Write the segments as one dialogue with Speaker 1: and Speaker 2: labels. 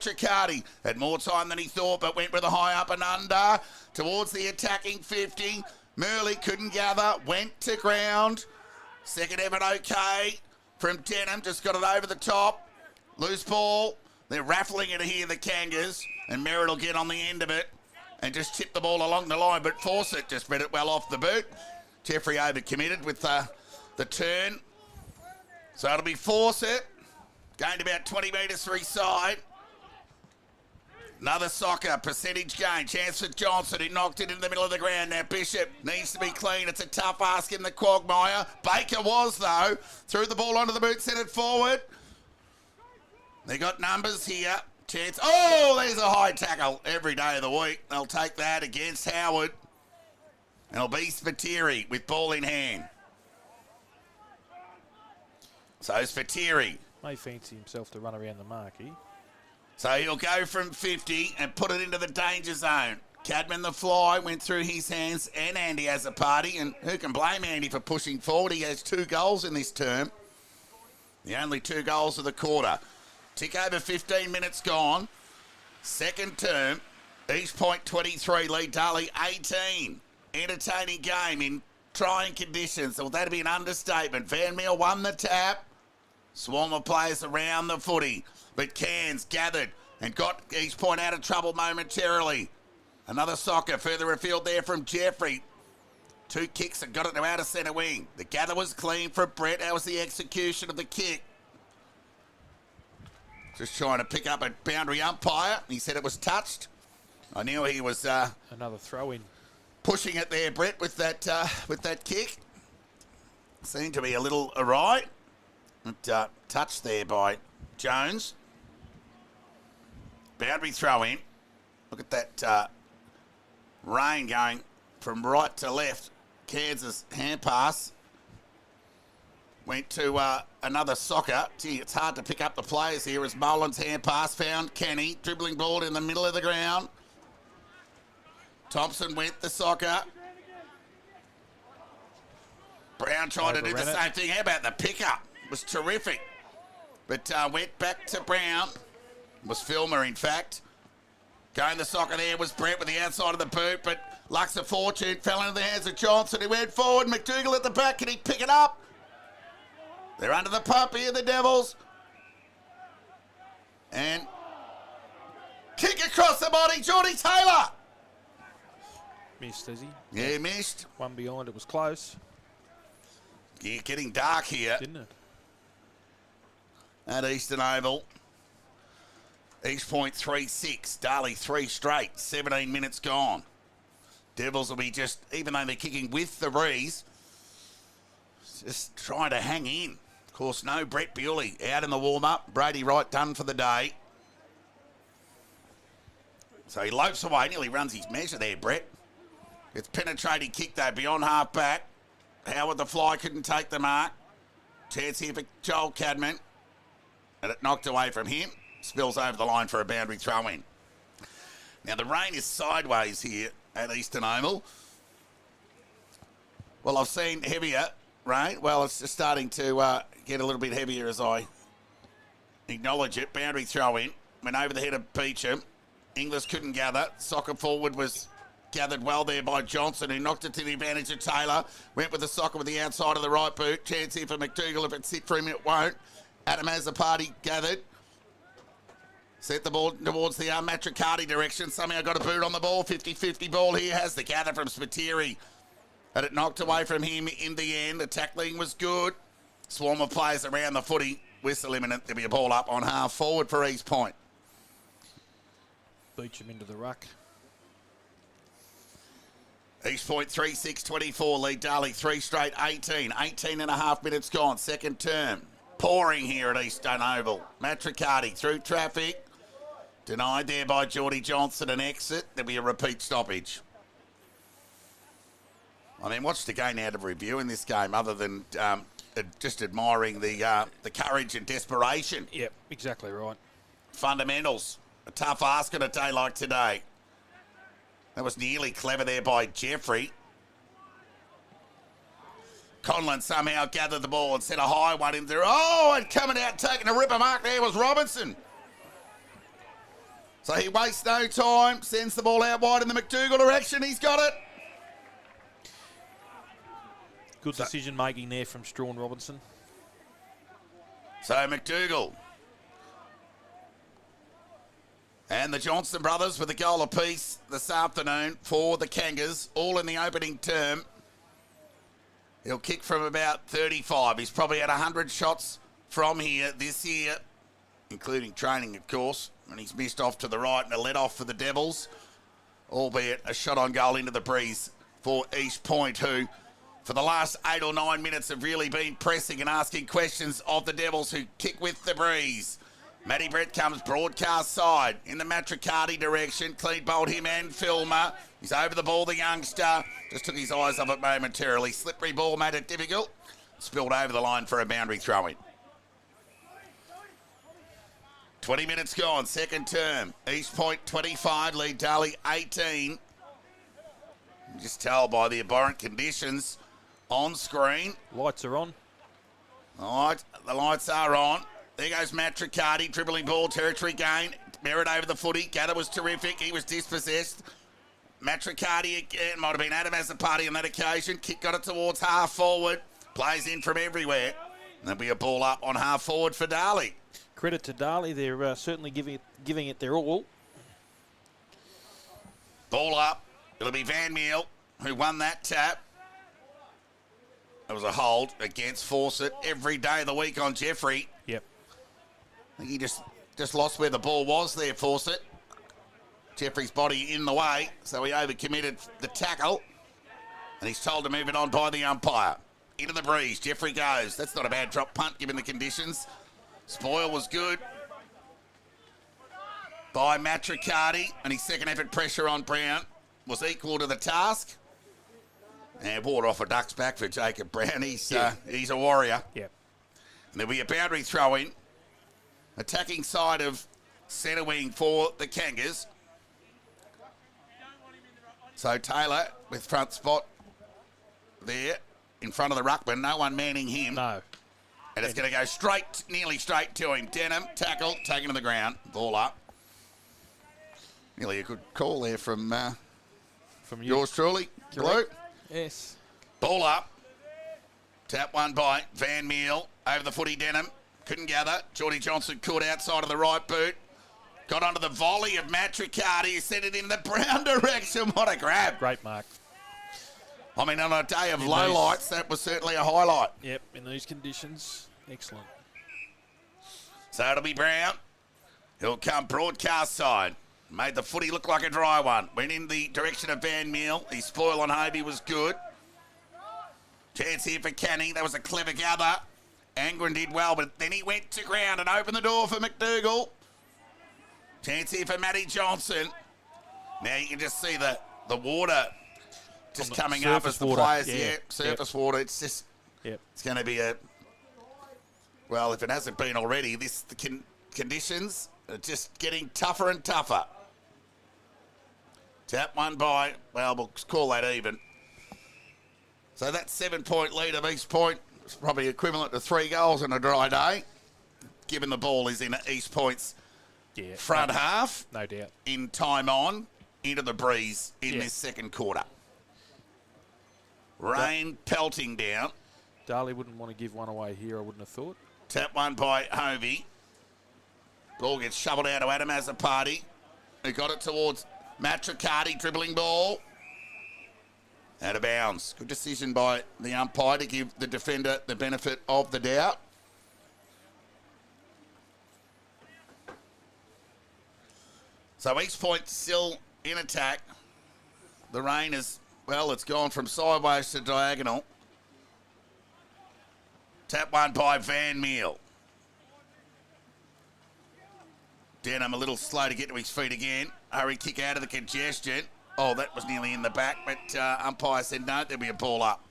Speaker 1: Tricardi had more time than he thought, but went with a high up and under towards the attacking 50. Murley couldn't gather, went to ground. Second effort okay from Denham, just got it over the top. Loose ball. They're raffling it here, the Kangas, and Merritt will get on the end of it and just tip the ball along the line, but force it, just read it well off the boot. Jeffrey overcommitted with the turn. So it'll be force it, going to about 20 metres to his side. Another soccer, percentage gain, chance for Johnson, who knocked it in the middle of the ground. Now Bishop needs to be clean. It's a tough ask in the quagmire. Baker was, though. Threw the ball onto the boot, sent it forward. They got numbers here. Chance. Oh, there's a high tackle every day of the week. They'll take that against Howard. It'll be Spiteri with ball in hand. So Spiteri.
Speaker 2: May fancy himself to run around the marquee.
Speaker 1: So he'll go from 50 and put it into the danger zone. Cadman the fly went through his hands, and Andy has a party, and who can blame Andy for pushing forward? He has 2 goals in this term. The only 2 goals of the quarter. Tick over 15 minutes gone. Second term, East Point 23, lead Darley 18. Entertaining game in trying conditions. Well, that'd be an understatement. Van Meel won the tap. Swarm of players around the footy. But Cairns gathered and got East Point out of trouble momentarily. Another soccer further afield there from Jeffrey. 2 kicks and got it to outer centre wing. The gather was clean from Brett. That was the execution of the kick. Just trying to pick up a boundary umpire. He said it was touched. I knew he was
Speaker 2: another throw in.
Speaker 1: Pushing it there, Brett, with that kick. Seemed to be a little awry. But, touched there by Jones. Boundary throw in. Look at that rain going from right to left. Kansas hand pass. Went to another soccer. Gee, it's hard to pick up the players here as Mullins hand pass found Kenny. Dribbling ball in the middle of the ground. Thompson went the soccer. Brown tried to do the same thing. How about the pickup? It was terrific. But went back to Brown. It was Filmer, in fact. Going the soccer there was Brett with the outside of the boot, but Lux of Fortune fell into the hands of Johnson. He went forward. McDougall at the back. Can he pick it up? They're under the pump here, the Devils. And kick across the body, Geordie Taylor.
Speaker 2: Missed, is he?
Speaker 1: Yeah, missed.
Speaker 2: One behind, it was close.
Speaker 1: Yeah, getting dark here.
Speaker 2: Didn't it?
Speaker 1: At Eastern Oval. East Point 3-6. Darley 3 straight. 17 minutes gone. Devils will be just, even though they're kicking with the Rees, just trying to hang in. Of course, no Brett Bewley out in the warm-up. Brady Wright done for the day. So he lopes away, nearly runs his measure there, Brett. It's penetrating kick, though, beyond half-back. Howard the fly couldn't take the mark. Chance here for Joel Cadman. And it knocked away from him. Spills over the line for a boundary throw-in. Now, the rain is sideways here at Eastern Oval. Well, I've seen heavier rain. Well, it's just starting to get a little bit heavier as I acknowledge it. Boundary throw-in. Went over the head of Beecham. Inglis couldn't gather. Soccer forward was gathered well there by Johnson, who knocked it to the advantage of Taylor. Went with the soccer with the outside of the right boot. Chance here for McDougall. If it's hit for him, it won't. Adam has the party gathered. Set the ball towards the Matricardi direction. Somehow got a boot on the ball. 50-50 ball here. Has the gather from Spiteri. And it knocked away from him in the end. The tackling was good. Swarm of players around the footy. Whistle imminent. There'll be a ball up on half forward for East Point.
Speaker 2: Beecham into the ruck.
Speaker 1: East Point 3-6-24. Lead Darley 3 straight 18. 18 and a half minutes gone. Second term. Pouring here at Eastern Oval. Matricardi through traffic. Denied there by Geordie Johnson. An exit. There'll be a repeat stoppage. I mean, what's to gain out of reviewing this game other than just admiring the courage and desperation?
Speaker 2: Yep, exactly right.
Speaker 1: Fundamentals. A tough ask on a day like today. That was nearly clever there by Jeffrey. Conlon somehow gathered the ball and sent a high one in there. Oh, and coming out taking a ripper mark there was Robinson. So he wastes no time, sends the ball out wide in the McDougall direction. He's got it.
Speaker 2: Good decision making there from Strawn Robinson.
Speaker 1: So McDougall and the Johnson brothers with a goal apiece this afternoon for the Kangas, all in the opening term. He'll kick from about 35. He's probably had 100 shots from here this year, including training, of course. And he's missed off to the right and a let off for the Devils, albeit a shot on goal into the breeze for East Point, who for the last 8 or 9 minutes have really been pressing and asking questions of the Devils, who kick with the breeze. Matty Brett comes broadcast side in the Matricati direction. Clean bowled him and Filmer. He's over the ball, the youngster. Just took his eyes off it momentarily. Slippery ball made it difficult. Spilled over the line for a boundary throw-in. 20 minutes gone, second term. East Point 25, lead Darley 18. Just tell by the abhorrent conditions on screen.
Speaker 2: Lights are on.
Speaker 1: All right, the lights are on. There goes Matt Riccardi, dribbling ball, territory gain. Merritt over the footy. Gather was terrific. He was dispossessed. Matt Riccardi again, might have been Adam as a party on that occasion. Kick got it towards half forward. Plays in from everywhere. There'll be a ball up on half forward for Darley.
Speaker 2: Credit to Darley. They're certainly giving it their all.
Speaker 1: Ball up. It'll be Van Meel who won that tap. It was a hold against Fawcett every day of the week on Jeffrey.
Speaker 2: Yep.
Speaker 1: I think he just lost where the ball was there, Fawcett. Jeffrey's body in the way, so he overcommitted the tackle. And he's told to move it on by the umpire. Into the breeze. Jeffrey goes. That's not a bad drop punt given the conditions. Spoil was good by Matt Riccardi, and his second effort pressure on Brown was equal to the task. And water off a duck's back for Jacob Brown. He's a warrior.
Speaker 2: Yep.
Speaker 1: And there'll be a boundary throw in. Attacking side of centre wing for the Kangas. So Taylor with front spot there in front of the ruckman. No one manning him.
Speaker 2: No.
Speaker 1: And it's going to go straight, nearly straight to him. Denham, tackle, taken to the ground. Ball up. Nearly a good call there from yours truly, Blue.
Speaker 2: Yes.
Speaker 1: Ball up. Tap one by Van Meel. Over the footy, Denham. Couldn't gather. Geordie Johnson caught outside of the right boot. Got onto the volley of Matt Riccardi, who sent it in the Brown direction. What a grab.
Speaker 2: Great mark.
Speaker 1: I mean, on a day of low lights, that was certainly a highlight.
Speaker 2: Yep, in these conditions, excellent.
Speaker 1: So it'll be Brown. He'll come broadcast side. Made the footy look like a dry one. Went in the direction of Van Meel. His spoil on Hobie was good. Chance here for Canning. That was a clever gather. Angren did well, but then he went to ground and opened the door for McDougall. Chance here for Matty Johnson. Now you can just see the water just coming up as the players, surface water. It's just, it's going to be well, if it hasn't been already, the conditions are just getting tougher and tougher. Tap one by, well, we'll call that even. So that 7-point lead of East Point is probably equivalent to 3 goals in a dry day, given the ball is in East Point's front half.
Speaker 2: No doubt.
Speaker 1: In time on, into the breeze in this second quarter. Rain pelting down.
Speaker 2: Darley wouldn't want to give one away here, I wouldn't have thought.
Speaker 1: Tap one by Hovey. Ball gets shoveled out to Adam Azzopardi, who got it towards Matt Riccardi, dribbling ball. Out of bounds. Good decision by the umpire to give the defender the benefit of the doubt. So East Point still in attack. The rain is, well, it's gone from sideways to diagonal. Tap one by Van Meel. Denham a little slow to get to his feet again. Hurry kick out of the congestion. Oh, that was nearly in the back, but umpire said no, there'll be a ball up.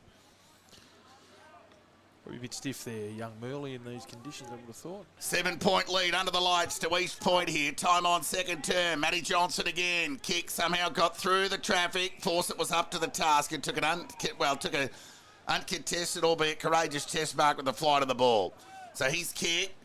Speaker 2: Probably a bit stiff there, young Murley, in these conditions, I would have thought.
Speaker 1: 7-point lead under the lights to East Point here. Time on second term. Matty Johnson again. Kick somehow got through the traffic. Fawcett was up to the task and took an uncontested, albeit courageous test mark with the flight of the ball. So his kick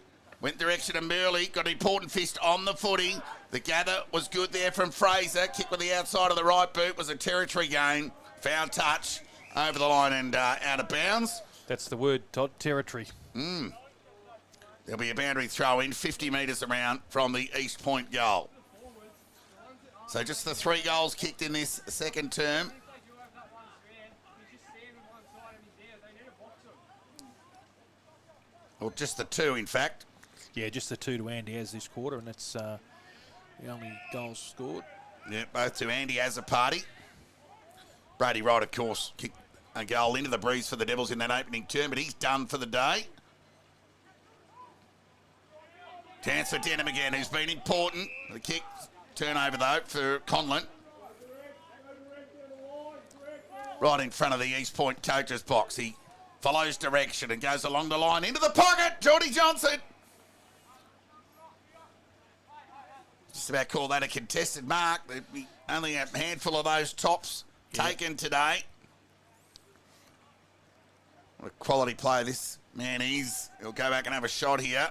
Speaker 1: Went direction of Murley. Got an important fist on the footy. The gather was good there from Fraser. Kick with the outside of the right boot was a territory gain. Foul touch over the line and out of bounds.
Speaker 2: That's the word, Todd, territory.
Speaker 1: There'll be a boundary throw in 50 metres around from the East Point goal. So just the 3 goals kicked in this second term. Or just the 2, in fact.
Speaker 2: Yeah, just the 2 to Andy as this quarter, and that's the only goals scored.
Speaker 1: Yeah, both to Andy as a party. Brady Wright, of course, kicked a goal into the breeze for the Devils in that opening term, but he's done for the day. Chance for Denham again, who's been important. The kick, turnover though for Conlon. Right in front of the East Point coach's box. He follows direction and goes along the line into the pocket. Geordie Johnson. Just about call that a contested mark. There'd be only a handful of those tops taken today. What a quality player this man is. He'll go back and have a shot here.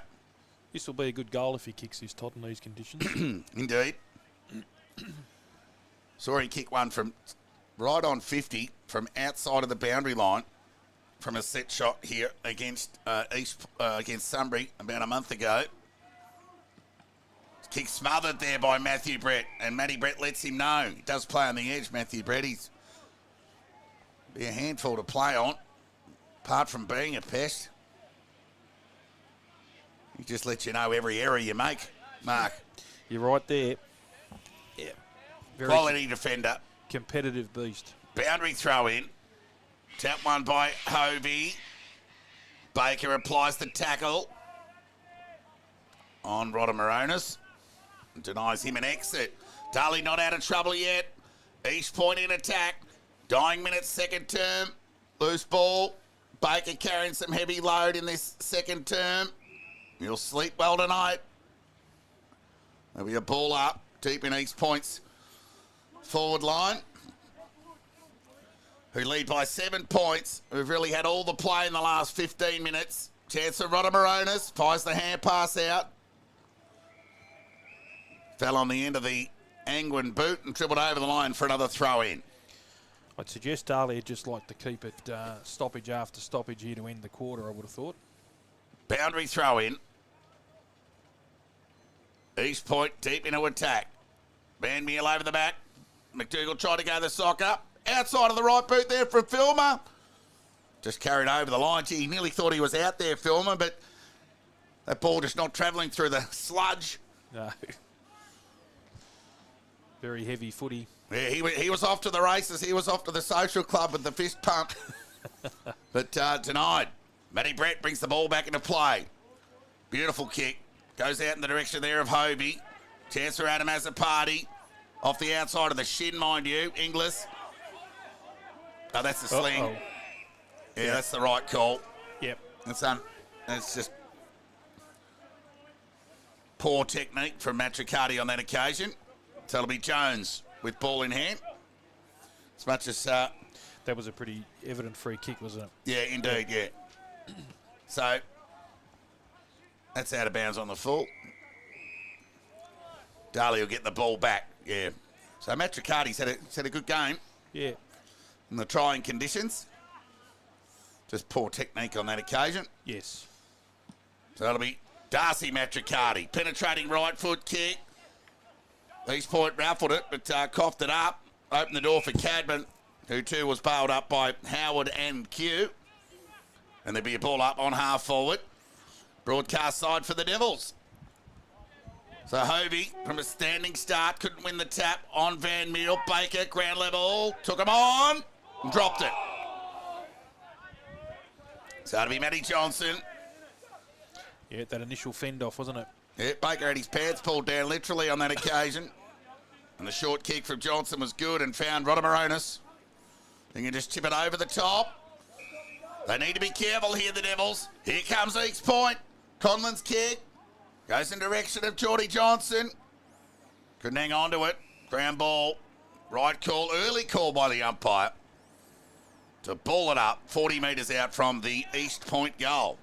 Speaker 2: This will be a good goal if he kicks his Todd in these conditions.
Speaker 1: Indeed. Saw him kick one from right on 50 from outside of the boundary line from a set shot here against against Sunbury about a month ago. Kick smothered there by Matthew Brett, and Matty Brett lets him know. He does play on the edge, Matthew Brett. He's be a handful to play on, apart from being a pest. He just lets you know every error you make, Mark.
Speaker 2: You're right there. Yeah. Very
Speaker 1: Quality defender.
Speaker 2: competitive beast.
Speaker 1: Boundary throw in. Tap one by Hovey. Baker applies the tackle on Rodamoronis. Denies him an exit. Darley not out of trouble yet. East Point in attack. Dying minutes, second term. Loose ball. Baker carrying some heavy load in this second term. You'll sleep well tonight. There'll be a ball up deep in East Point's forward line, who lead by 7 points, who've really had all the play in the last 15 minutes. Chance for Rodamoronis. Fires the hand pass out. Fell on the end of the Angwin boot and dribbled over the line for another throw in.
Speaker 2: I'd suggest Darley would just like to keep it stoppage after stoppage here to end the quarter, I would have thought.
Speaker 1: Boundary throw in. East Point deep into attack. Van Meel over the back. McDougall tried to go the sock up. Outside of the right boot there from Filmer. Just carried over the line. Gee, he nearly thought he was out there, Filmer, but that ball just not travelling through the sludge.
Speaker 2: No. Very heavy footy.
Speaker 1: Yeah, he was off to the races. He was off to the social club with the fist pump. But denied. Matty Brett brings the ball back into play. Beautiful kick. Goes out in the direction there of Hovey. Chance for Adam as a party. Off the outside of the shin, mind you. Inglis. Oh, that's the sling.
Speaker 2: Uh-oh.
Speaker 1: Yeah, that's the right call.
Speaker 2: Yep.
Speaker 1: That's just poor technique from Matricati on that occasion. So it'll be Jones with ball in hand. As much as...
Speaker 2: that was a pretty evident free kick, wasn't it?
Speaker 1: Yeah, indeed, yeah. So, that's out of bounds on the full. Darley will get the ball back, yeah. So Matricati's had a good game.
Speaker 2: Yeah.
Speaker 1: In the trying conditions. Just poor technique on that occasion.
Speaker 2: Yes.
Speaker 1: So that'll be Darcy Matricati. Penetrating right foot kick. East Point raffled it, but coughed it up. Opened the door for Cadman, who too was bailed up by Howard and Q. And there'll be a ball up on half forward. Broadcast side for the Devils. So Hovey, from a standing start, couldn't win the tap on Van Meel. Baker, ground level, took him on, and dropped it. So it'll be Matty Johnson.
Speaker 2: Yeah, that initial fend off, wasn't it?
Speaker 1: Yeah, Baker had his pants pulled down literally on that occasion. And the short kick from Johnson was good and found Rodamoronis. They can just tip it over the top. They need to be careful here, the Devils. Here comes East Point. Conlon's kick. Goes in direction of Geordie Johnson. Couldn't hang on to it. Ground ball. Right call. Early call by the umpire. To ball it up 40 metres out from the East Point goal.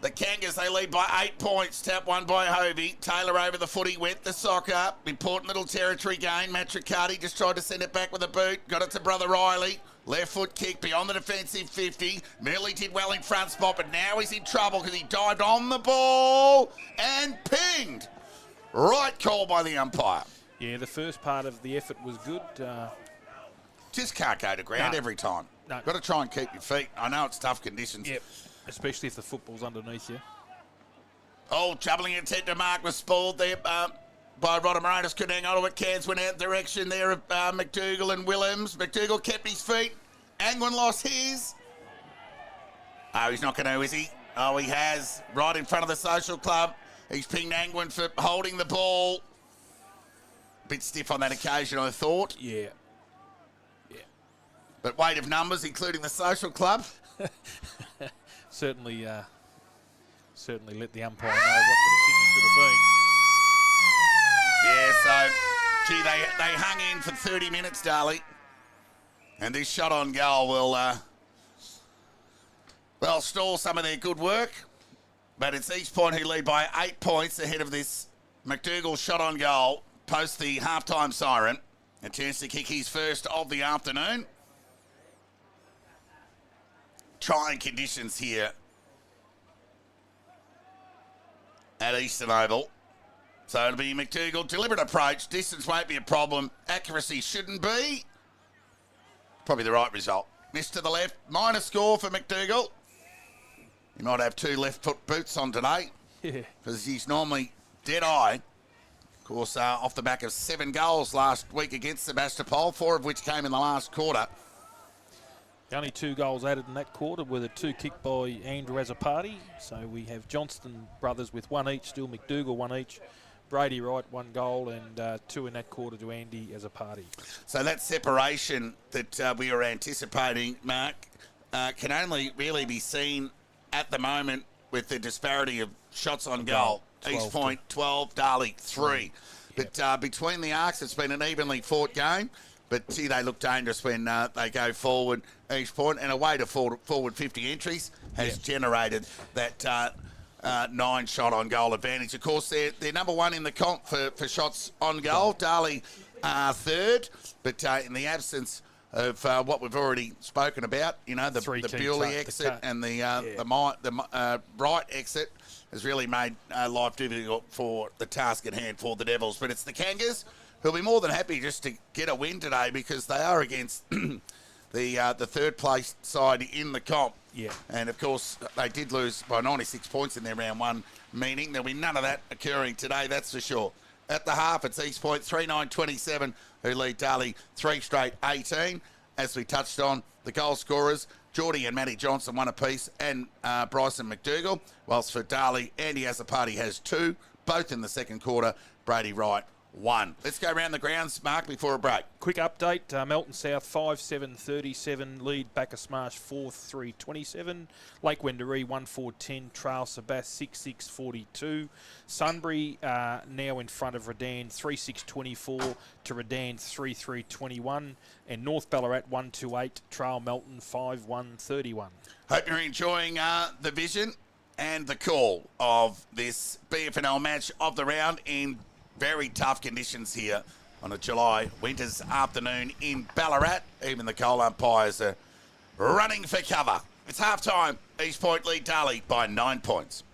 Speaker 1: The Kangas, they lead by 8 points. Tap one by Hovey. Taylor over the footy, went the sock up. Important little territory gain. Matt Riccardi just tried to send it back with a boot. Got it to brother Riley. Left foot kick beyond the defensive 50. Merely did well in front spot, but now he's in trouble because he dived on the ball and pinged. Right call by the umpire.
Speaker 2: Yeah, the first part of the effort was good.
Speaker 1: Just can't go to ground every time.
Speaker 2: No.
Speaker 1: Got to try and keep your feet. I know it's tough conditions.
Speaker 2: Yep, especially if the football's underneath you.
Speaker 1: Oh, jubbling attempt to mark was spoiled there by Rodamaronis. Couldn't hang on to it. Cairns went out direction there of McDougall and Willems. McDougall kept his feet. Angwin lost his. Oh, he's not going to, is he? Oh, he has. Right in front of the social club. He's pinged Angwin for holding the ball. Bit stiff on that occasion, I thought.
Speaker 2: Yeah.
Speaker 1: But weight of numbers, including the social club.
Speaker 2: Certainly let the umpire know what the decision should have been.
Speaker 1: Yeah, so, gee, they hung in for 30 minutes, Darley. And this shot on goal will stall some of their good work. But it's East Point who lead by 8 points ahead of this McDougall shot on goal post the halftime siren. A chance to kick his first of the afternoon. Trying conditions here at Eastern Oval. So it'll be McDougall. Deliberate approach. Distance won't be a problem. Accuracy shouldn't be. Probably the right result. Missed to the left. Minor score for McDougall. He might have 2 left foot boots on today.
Speaker 2: Yeah.
Speaker 1: Because he's normally dead eye. Of course, off the back of 7 goals last week against Sebastopol, 4 of which came in the last quarter.
Speaker 2: Only 2 goals added in that quarter with a 2 kick by Andrew Azzopardi. So we have Johnston brothers with 1 each, still McDougall 1 each. Brady Wright 1 goal and 2 in that quarter to Andy Azzopardi.
Speaker 1: So that separation that we were anticipating, Mark, can only really be seen at the moment with the disparity of shots on goal. East Point 12, Darley 3. But between the arcs, it's been an evenly fought game. But, gee, they look dangerous when they go forward, East Point. And a way to forward 50 entries has generated that 9 shot on goal advantage. Of course, they're number 1 in the comp for shots on goal. Darley 3rd. But in the absence of what we've already spoken about, you know, the Bewley exit and the right exit has really made life difficult for the task at hand for the Devils. But it's the Kangas who'll be more than happy just to get a win today because they are against the third place side in the comp.
Speaker 2: Yeah.
Speaker 1: And, of course, they did lose by 96 points in their round 1 meeting. There'll be none of that occurring today, that's for sure. At the half, it's East Point 3-9-27 who lead Darley 3 straight 18. As we touched on, the goal scorers, Geordie and Matty Johnson 1 apiece and Bryson McDougall. Whilst for Darley, Andy Azzopardi has 2, both in the second quarter. Brady Wright 1. Let's go around the grounds, Mark, before a break.
Speaker 2: Quick update, Melton South 5-7-37, lead Bacchus Marsh 4-3-27, Lake Wendouree 1-4-10, Trail Sabath 6-6-42, Sunbury now in front of Redan 3-6-24 to Redan 3-3-21, and North Ballarat 1-2-8, Trail Melton 5-1-31.
Speaker 1: Hope you're enjoying the vision and the call of this BFNL match of the round in very tough conditions here on a July winter's afternoon in Ballarat. Even the coal umpires are running for cover. It's half-time. East Point lead Darley by 9 points.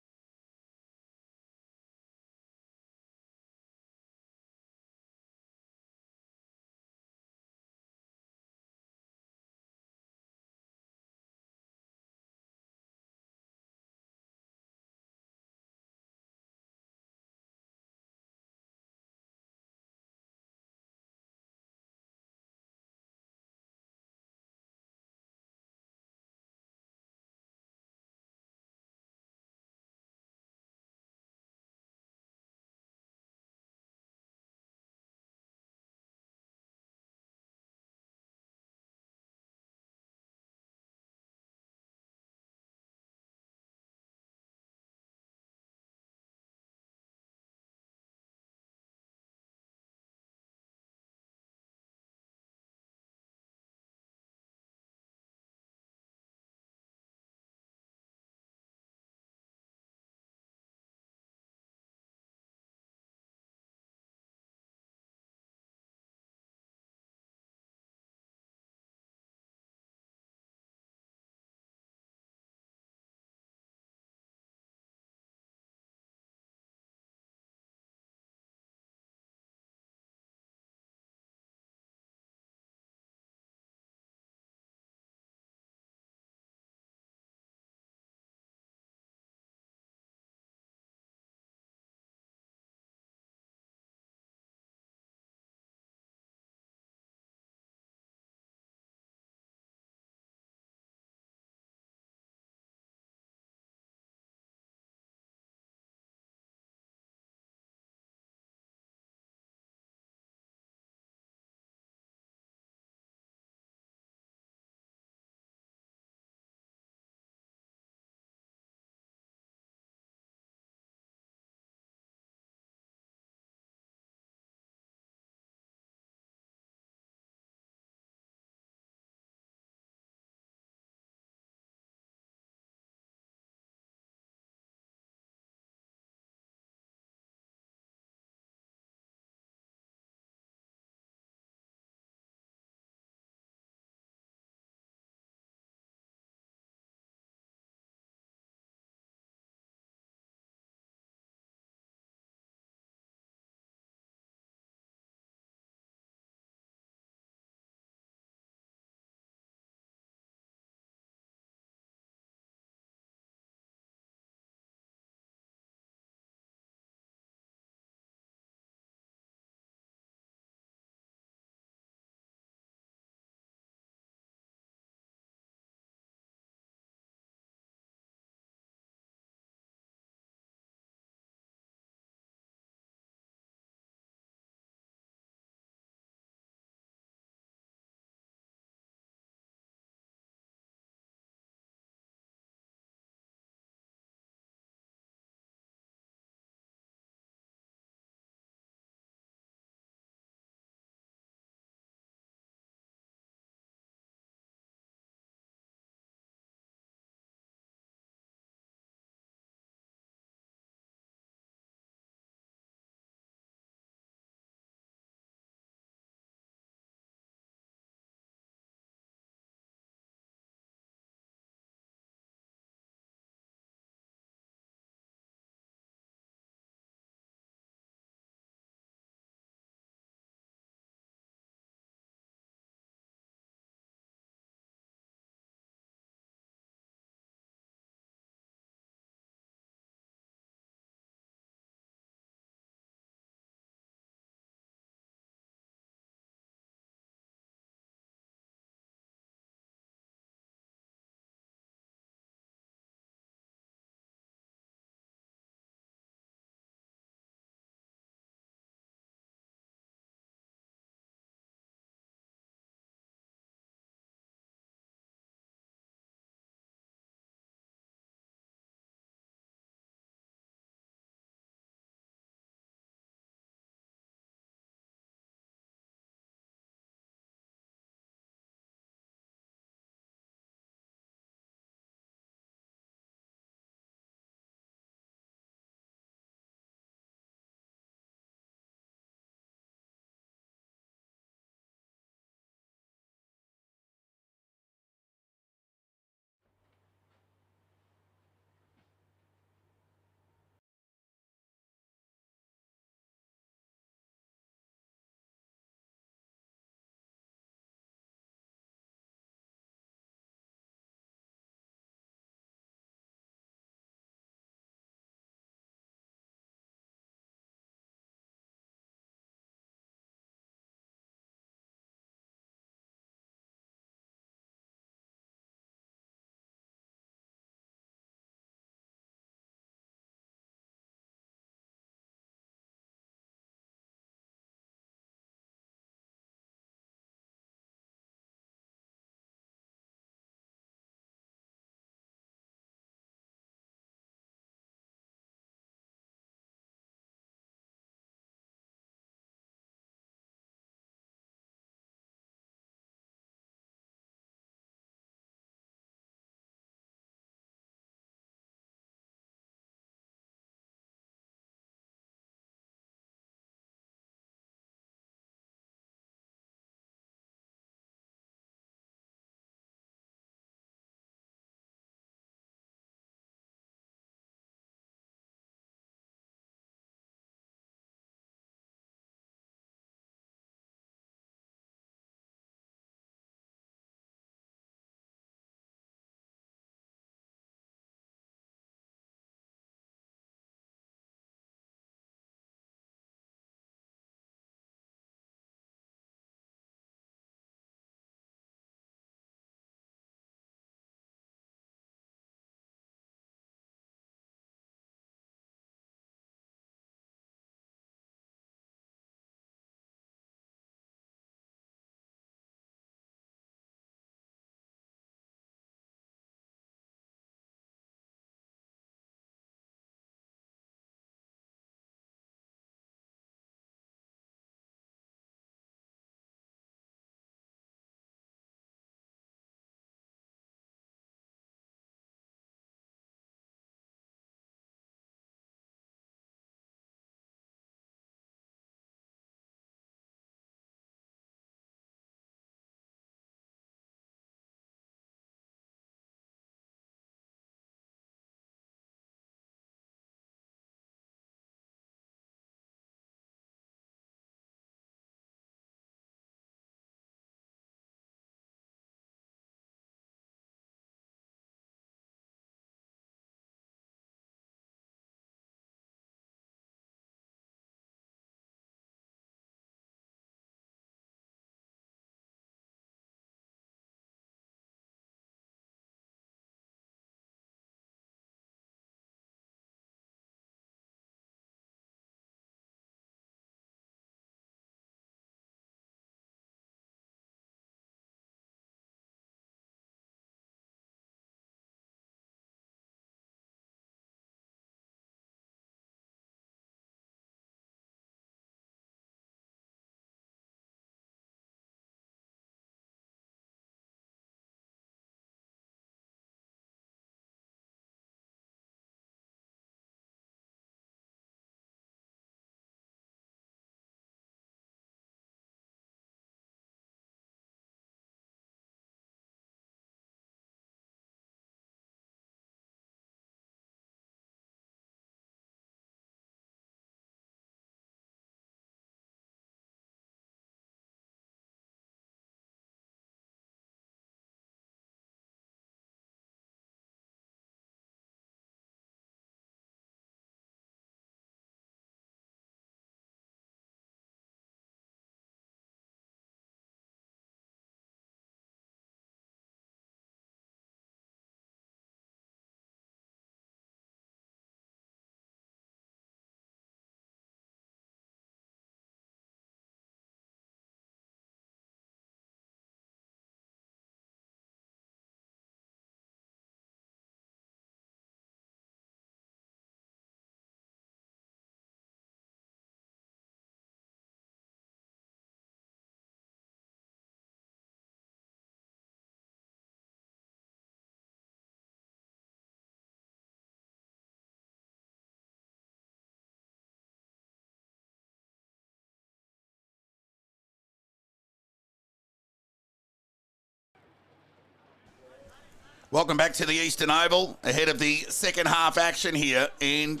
Speaker 1: Welcome back to the Eastern Oval, ahead of the second half action here in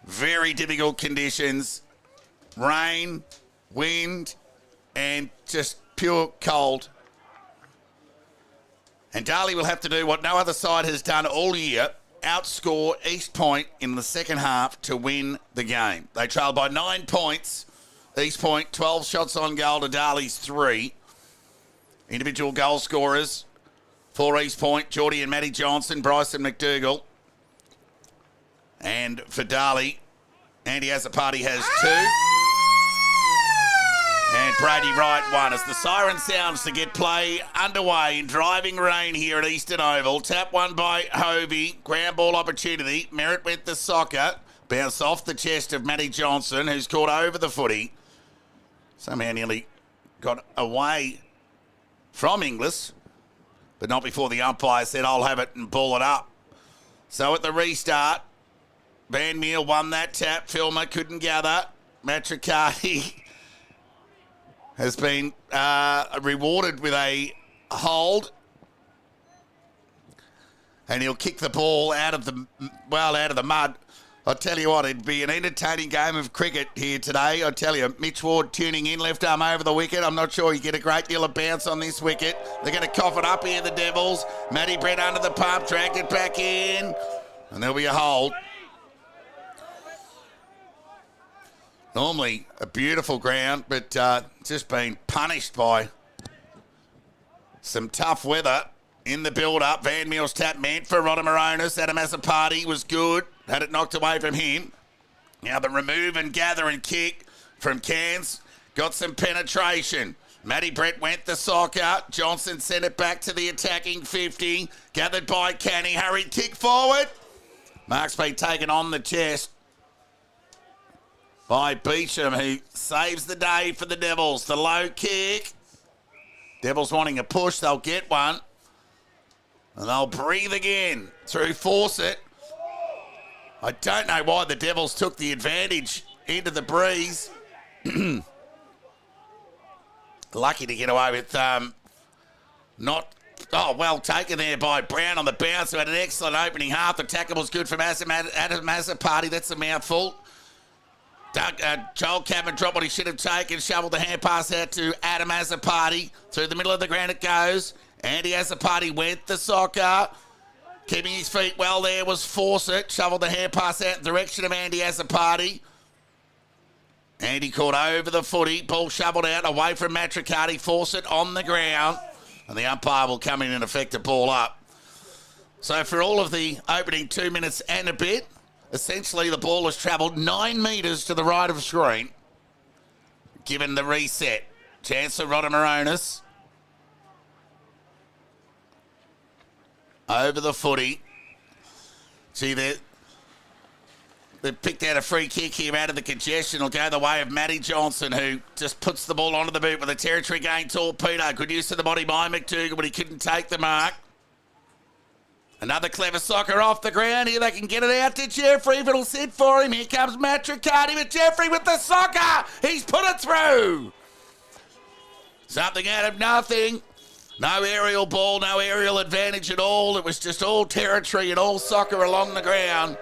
Speaker 1: very difficult conditions. Rain, wind, and just pure cold. And Darley will have to do what no other side has done all year, outscore East Point in the second half to win the game. They trailed by 9 points. East Point, 12 shots on goal to Darley's 3. Individual goal scorers for East Point, Geordie and Matty Johnson, Bryson McDougall. And for Darley, Andy Azzopardi has 2. And Brady Wright 1. As the siren sounds to get play underway in driving rain here at Eastern Oval. Tap one by Hovey. Ground ball opportunity. Merritt went the soccer. Bounce off the chest of Matty Johnson, who's caught over the footy. Somehow nearly got away from Inglis, but not before the umpire said, I'll have it and ball it up. So at the restart, Van Meel won that tap. Filmer couldn't gather. Matricati has been rewarded with a hold. And he'll kick the ball out of the mud. I'll tell you what, it'd be an entertaining game of cricket here today. I tell you, Mitch Ward tuning in, left arm over the wicket. I'm not sure you get a great deal of bounce on this wicket. They're going to cough it up here, the Devils. Matty Brett under the pump, dragged it back in. And there'll be a hold. Normally a beautiful ground, but just been punished by some tough weather in the build-up. Van Meel's tap meant for Rodamaronis. Adam Azzopardi was good. Had it knocked away from him. Now the remove and gather and kick from Cairns. Got some penetration. Matty Brett went the soccer. Johnson sent it back to the attacking 50. Gathered by Canny. Hurried kick forward. Mark's been taken on the chest by Beecham, who saves the day for the Devils. The low kick. Devils wanting a push. They'll get one. And they'll breathe again through Fawcett. I don't know why the Devils took the advantage into the breeze. Lucky to get away with well taken there by Brown on the bounce, who had an excellent opening half. The tackle was good from Adam Azzopardi. That's a mouthful. Joel Cameron dropped what he should have taken, shoveled the hand pass out to Adam Azzopardi. Through the middle of the ground it goes. Andy Azzopardi went the soccer. Keeping his feet well there was Fawcett. Shoveled the hand pass out in the direction of Andy Azzopardi. Andy caught over the footy. Ball shoveled out away from Matricati. Fawcett on the ground. And the umpire will come in and effect a ball up. So for all of the opening 2 minutes and a bit, essentially the ball has travelled 9 metres to the right of screen. Given the reset. Chance for Rodamaronis. Over the footy. See, they've picked out a free kick here out of the congestion. It'll go the way of Matty Johnson, who just puts the ball onto the boot with a territory gain torpedo. Good use of the body by McDougall, but he couldn't take the mark. Another clever soccer off the ground. Here they can get it out to Jeffrey, but it'll sit for him. Here comes Matricati with Jeffrey with the soccer. He's put it through. Something out of nothing. No aerial ball, no aerial advantage at all. It was just all territory and all soccer along the ground.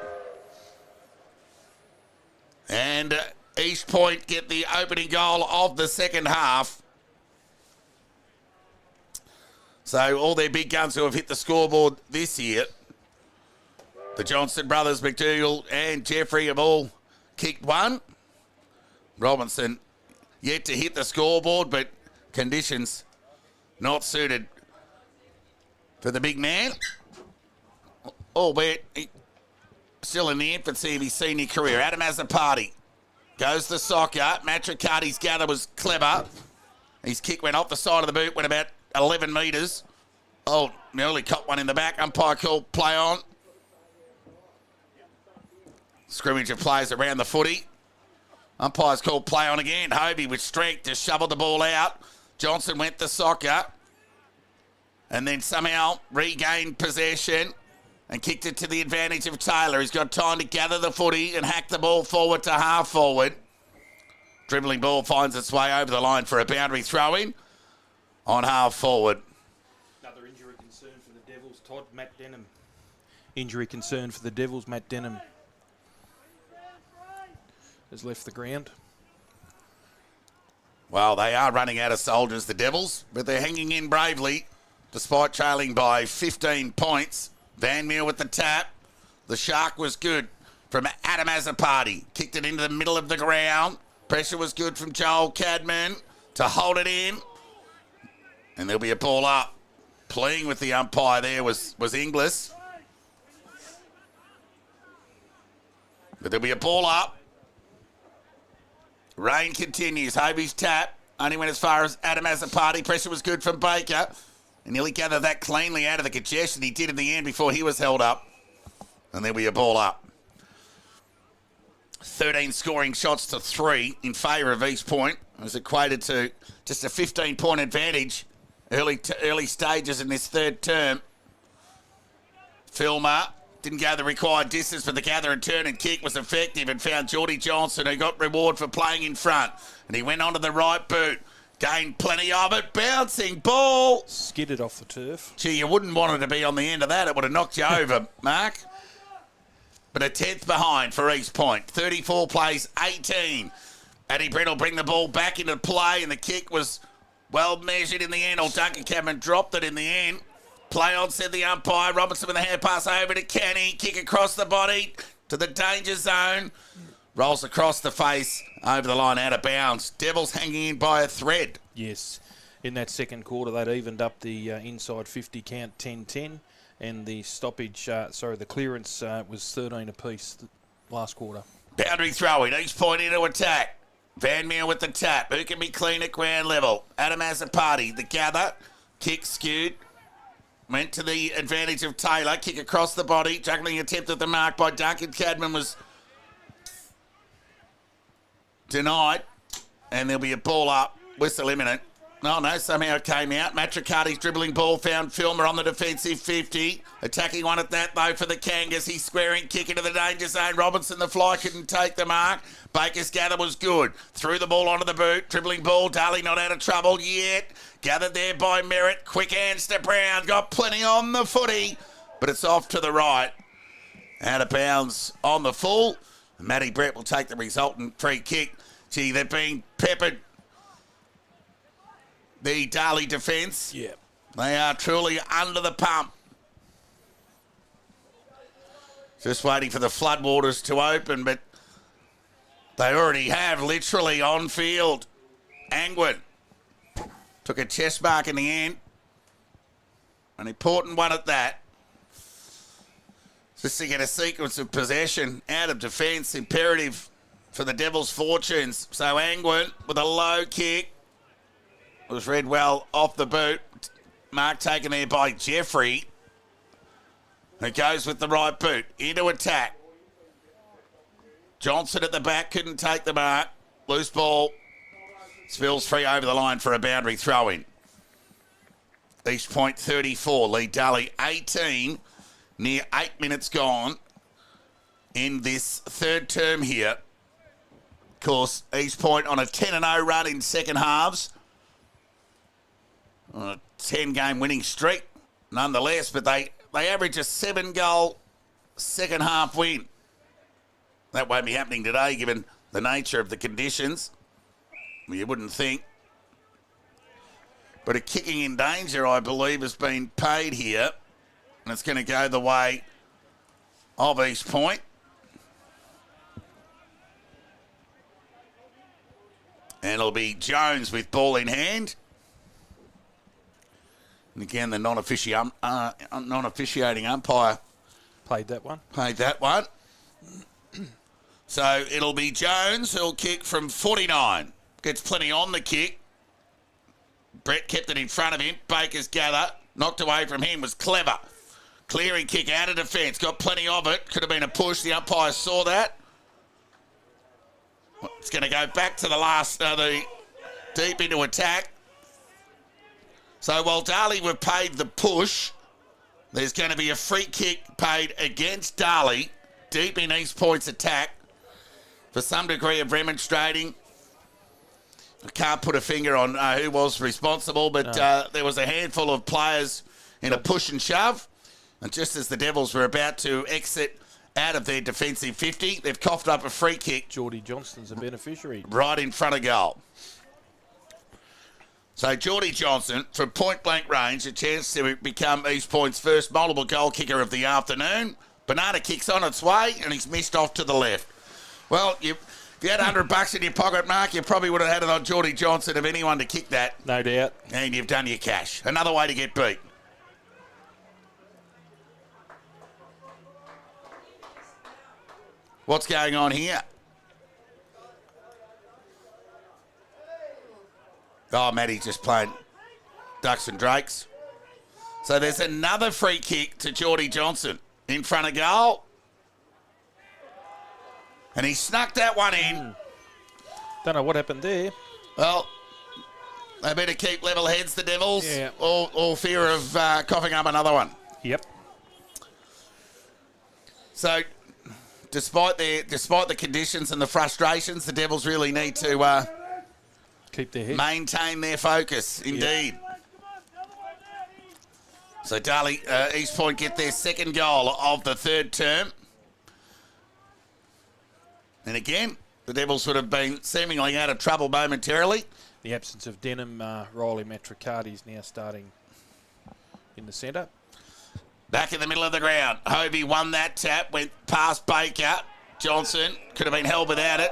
Speaker 1: And East Point get the opening goal of the second half. So all their big guns who have hit the scoreboard this year, the Johnson brothers, McDougall and Jeffrey, have all kicked one. Robinson yet to hit the scoreboard, but conditions not suited for the big man. Albeit still in the infancy of his senior career. Adam Azzopardi goes the soccer. Matricati's gather was clever. His kick went off the side of the boot, went about 11 metres. Oh, nearly caught one in the back. Umpire called play on. Scrimmage of players around the footy. Umpire's called play on again. Hovey with strength just shoveled the ball out. Johnson went the soccer and then somehow regained possession and kicked it to the advantage of Taylor. He's got time to gather the footy and hack the ball forward to half forward. Dribbling ball finds its way over the line for a boundary throw-in on half forward.
Speaker 2: Another injury concern for the Devils. Todd, Matt Denham. Injury concern for the Devils. Matt Denham has left the ground.
Speaker 1: Well, they are running out of soldiers, the Devils, but they're hanging in bravely despite trailing by 15 points. Van Meel with the tap. The shark was good from Adam Azzopardi. Kicked it into the middle of the ground. Pressure was good from Joel Cadman to hold it in. And there'll be a ball up. Playing with the umpire there was Inglis. But there'll be a ball up. Rain continues. Hovey's tap. Only went as far as Adam Azzopardi. Pressure was good from Baker. And nearly gathered that cleanly out of the congestion he did in the end before he was held up. And there'll be a ball up. 13 scoring shots to 3 in favour of East Point. It was equated to just a 15-point advantage early stages in this third term. Filmer didn't go the required distance, but the gather and turn and kick was effective and found Geordie Johnson, who got reward for playing in front. And he went onto the right boot. Gained plenty of it. Bouncing ball.
Speaker 2: Skidded off the turf.
Speaker 1: Gee, you wouldn't want it to be on the end of that. It would have knocked you over, Mark. But a 10th behind for East Point. 34 plays 18. Addy Brent will bring the ball back into play, and the kick was well measured in the end. Or Duncan Cameron dropped it in the end. Play on, said the umpire. Robertson with a hand pass over to Kenny. Kick across the body to the danger zone. Rolls across the face, over the line, out of bounds. Devils hanging in by a thread.
Speaker 2: Yes. In that second quarter, they'd evened up the inside 50 count 10-10. And the stoppage, the clearance was 13 apiece last quarter.
Speaker 1: Boundary throw-in. East Point into attack. Van Meel with the tap. Who can be clean at ground level? Adam Azzopardi. The gather. Kick skewed. Went to the advantage of Taylor. Kick across the body. Juggling attempt at the mark by Duncan Cadman was denied. And there'll be a ball up. Whistle imminent. Oh, no, somehow it came out. Matricati's dribbling ball found Filmer on the defensive 50. Attacking one at that, though, for the Kangas. He's squaring, kick into the danger zone. Robinson, the fly, couldn't take the mark. Baker's gather was good. Threw the ball onto the boot. Dribbling ball. Darley not out of trouble yet. Gathered there by Merritt. Quick hands to Brown. Got plenty on the footy, but it's off to the right. Out of bounds on the full. Matty Brett will take the resultant free kick. Gee, they're being peppered. The Darley defence.
Speaker 2: Yeah.
Speaker 1: They are truly under the pump. Just waiting for the floodwaters to open, but they already have, literally on field. Angwin took a chest mark in the end. An important one at that. Just to get a sequence of possession out of defence, imperative for the Devils' fortunes. So Angwin with a low kick. Was read well off the boot. Mark taken there by Jeffrey, who goes with the right boot. Into attack. Johnson at the back, couldn't take the mark. Loose ball. Spills free over the line for a boundary throw-in. East Point 34, lead Darley 18. Near 8 minutes gone in this third term here. Of course, East Point on a 10-0 run in second halves. On a 10-game winning streak, nonetheless, but they average a 7-goal second half win. That won't be happening today, given the nature of the conditions. Well, you wouldn't think. But a kicking in danger, I believe, has been paid here. And it's going to go the way of East Point. And it'll be Jones with ball in hand. And again, the non-officiating umpire
Speaker 2: Played that one.
Speaker 1: paid that one. So it'll be Jones who'll kick from 49. Gets plenty on the kick. Brett kept it in front of him. Baker's gather. Knocked away from him was clever. Clearing kick out of defence. Got plenty of it. Could have been a push. The umpire saw that. It's going to go back to the deep into attack. So while Darley were paid the push, there's going to be a free kick paid against Darley, deep in East Point's attack, for some degree of remonstrating. I can't put a finger on who was responsible, but there was a handful of players in a push and shove. And just as the Devils were about to exit out of their defensive 50, they've coughed up a free kick.
Speaker 2: Geordie Johnston's a beneficiary.
Speaker 1: Right in front of goal. So Geordie Johnson, from point-blank range, a chance to become East Point's first multiple goal kicker of the afternoon. Banana kicks on its way, and he's missed off to the left. Well, if you had $100 in your pocket, Mark, you probably would have had it on Geordie Johnson of anyone to kick that.
Speaker 2: No doubt.
Speaker 1: And you've done your cash. Another way to get beat. What's going on here? Oh, Matty's just playing ducks and drakes. So there's another free kick to Geordie Johnson in front of goal. And he snuck that one in.
Speaker 2: Don't know what happened there.
Speaker 1: Well, they better keep level heads, the Devils.
Speaker 2: Yeah.
Speaker 1: All fear of coughing up another one.
Speaker 2: Yep.
Speaker 1: So, despite the conditions and the frustrations, the Devils really need to
Speaker 2: Keep their head.
Speaker 1: maintain their focus. Indeed. So Darley, East Point get their second goal of the third term. And again, the Devils would have been seemingly out of trouble momentarily.
Speaker 2: The absence of Denham, Riley Matricardi is now starting in the centre.
Speaker 1: Back in the middle of the ground. Hovey won that tap, went past Baker. Johnson could have been held without it.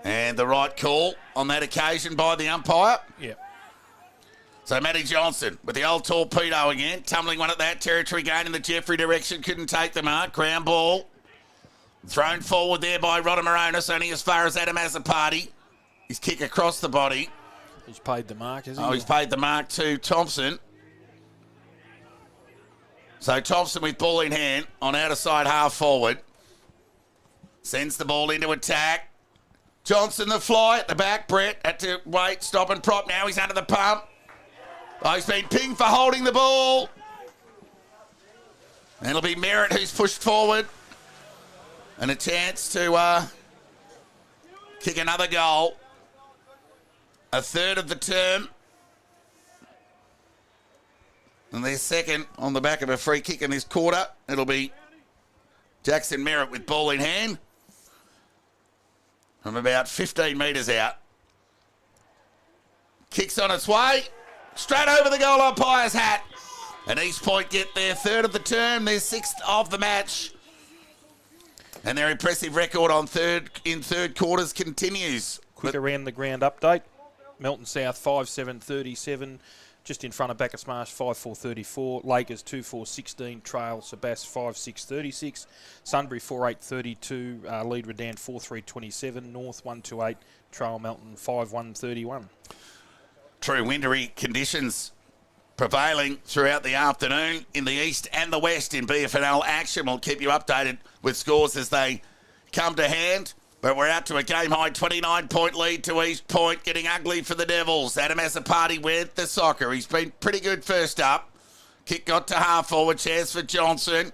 Speaker 1: And the right call on that occasion by the umpire.
Speaker 2: Yeah.
Speaker 1: So Matty Johnson with the old torpedo again, tumbling one at that territory, going in the Jeffrey direction, couldn't take the mark. Ground ball thrown forward there by Rodamoronis, only as far as Adam Azzopardi. His kick across the body.
Speaker 2: He's paid the mark, hasn't
Speaker 1: Oh,
Speaker 2: he?
Speaker 1: he's paid the mark to Thompson. So Thompson with ball in hand on outer side half forward. Sends the ball into attack. Johnson the fly at the back. Brett had to wait, stop and prop. Now he's under the pump. Oh, he's been pinged for holding the ball. And it'll be Merritt who's pushed forward. And a chance to kick another goal. A third of the term. And their second on the back of a free kick in this quarter. It'll be Jackson Merritt with ball in hand. From about 15 metres out. Kicks on its way. Straight over the goal umpire's hat. And East Point get their third of the term, their sixth of the match. And their impressive record on third quarters continues.
Speaker 2: Quick around the ground update. Melton South 5-7-37. Just in front of Bacchus Marsh 5-4-34. Lakers 2-4-16. Trail Sebas 5-6-36. Sunbury 4-8-32. Lead Redan 4-3-27. North 1-2-8. Trail Melton 5-1-31.
Speaker 1: True wintry conditions prevailing throughout the afternoon in the east and the west in BFNL action. We'll keep you updated with scores as they come to hand. But we're out to a game-high 29-point lead to East Point, getting ugly for the Devils. Adam Azzopardi with the soccer. He's been pretty good first up. Kick got to half-forward, chance for Johnson.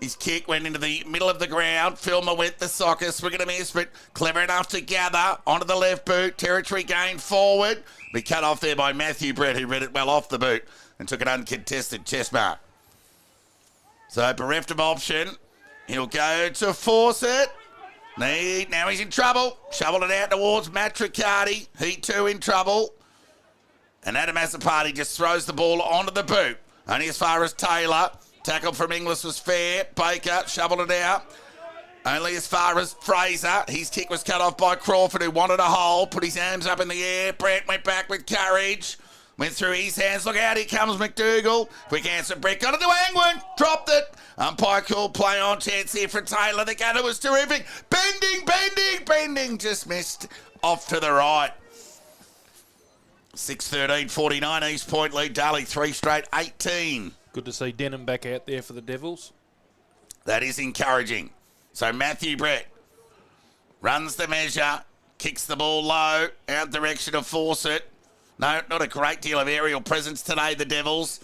Speaker 1: His kick went into the middle of the ground. Filmer with the soccer, swing and a miss, but clever enough to gather onto the left boot. Territory gain forward. Be cut off there by Matthew Brett, who read it well off the boot and took an uncontested chest mark. So bereft of option. He'll go to force it. Now he's in trouble. Shoveled it out towards Matricardi. He too in trouble. And Adam Azzopardi just throws the ball onto the boot. Only as far as Taylor. Tackle from Inglis was fair. Baker shoveled it out. Only as far as Fraser. His kick was cut off by Crawford, who wanted a hole. Put his arms up in the air. Brett went back with courage. Went through his hands. Look out, here comes McDougall. Quick answer, Brett got it to Angwin. Dropped it. Umpire called play on, chance here for Taylor. The gutter was terrific. Bending. Just missed off to the right. 6-13-49 East Point lead. Darley 3 straight 18.
Speaker 2: Good to see Denham back out there for the Devils.
Speaker 1: That is encouraging. So Matthew Brett runs the measure. Kicks the ball low. Out direction to force it. No, not a great deal of aerial presence today, the Devils.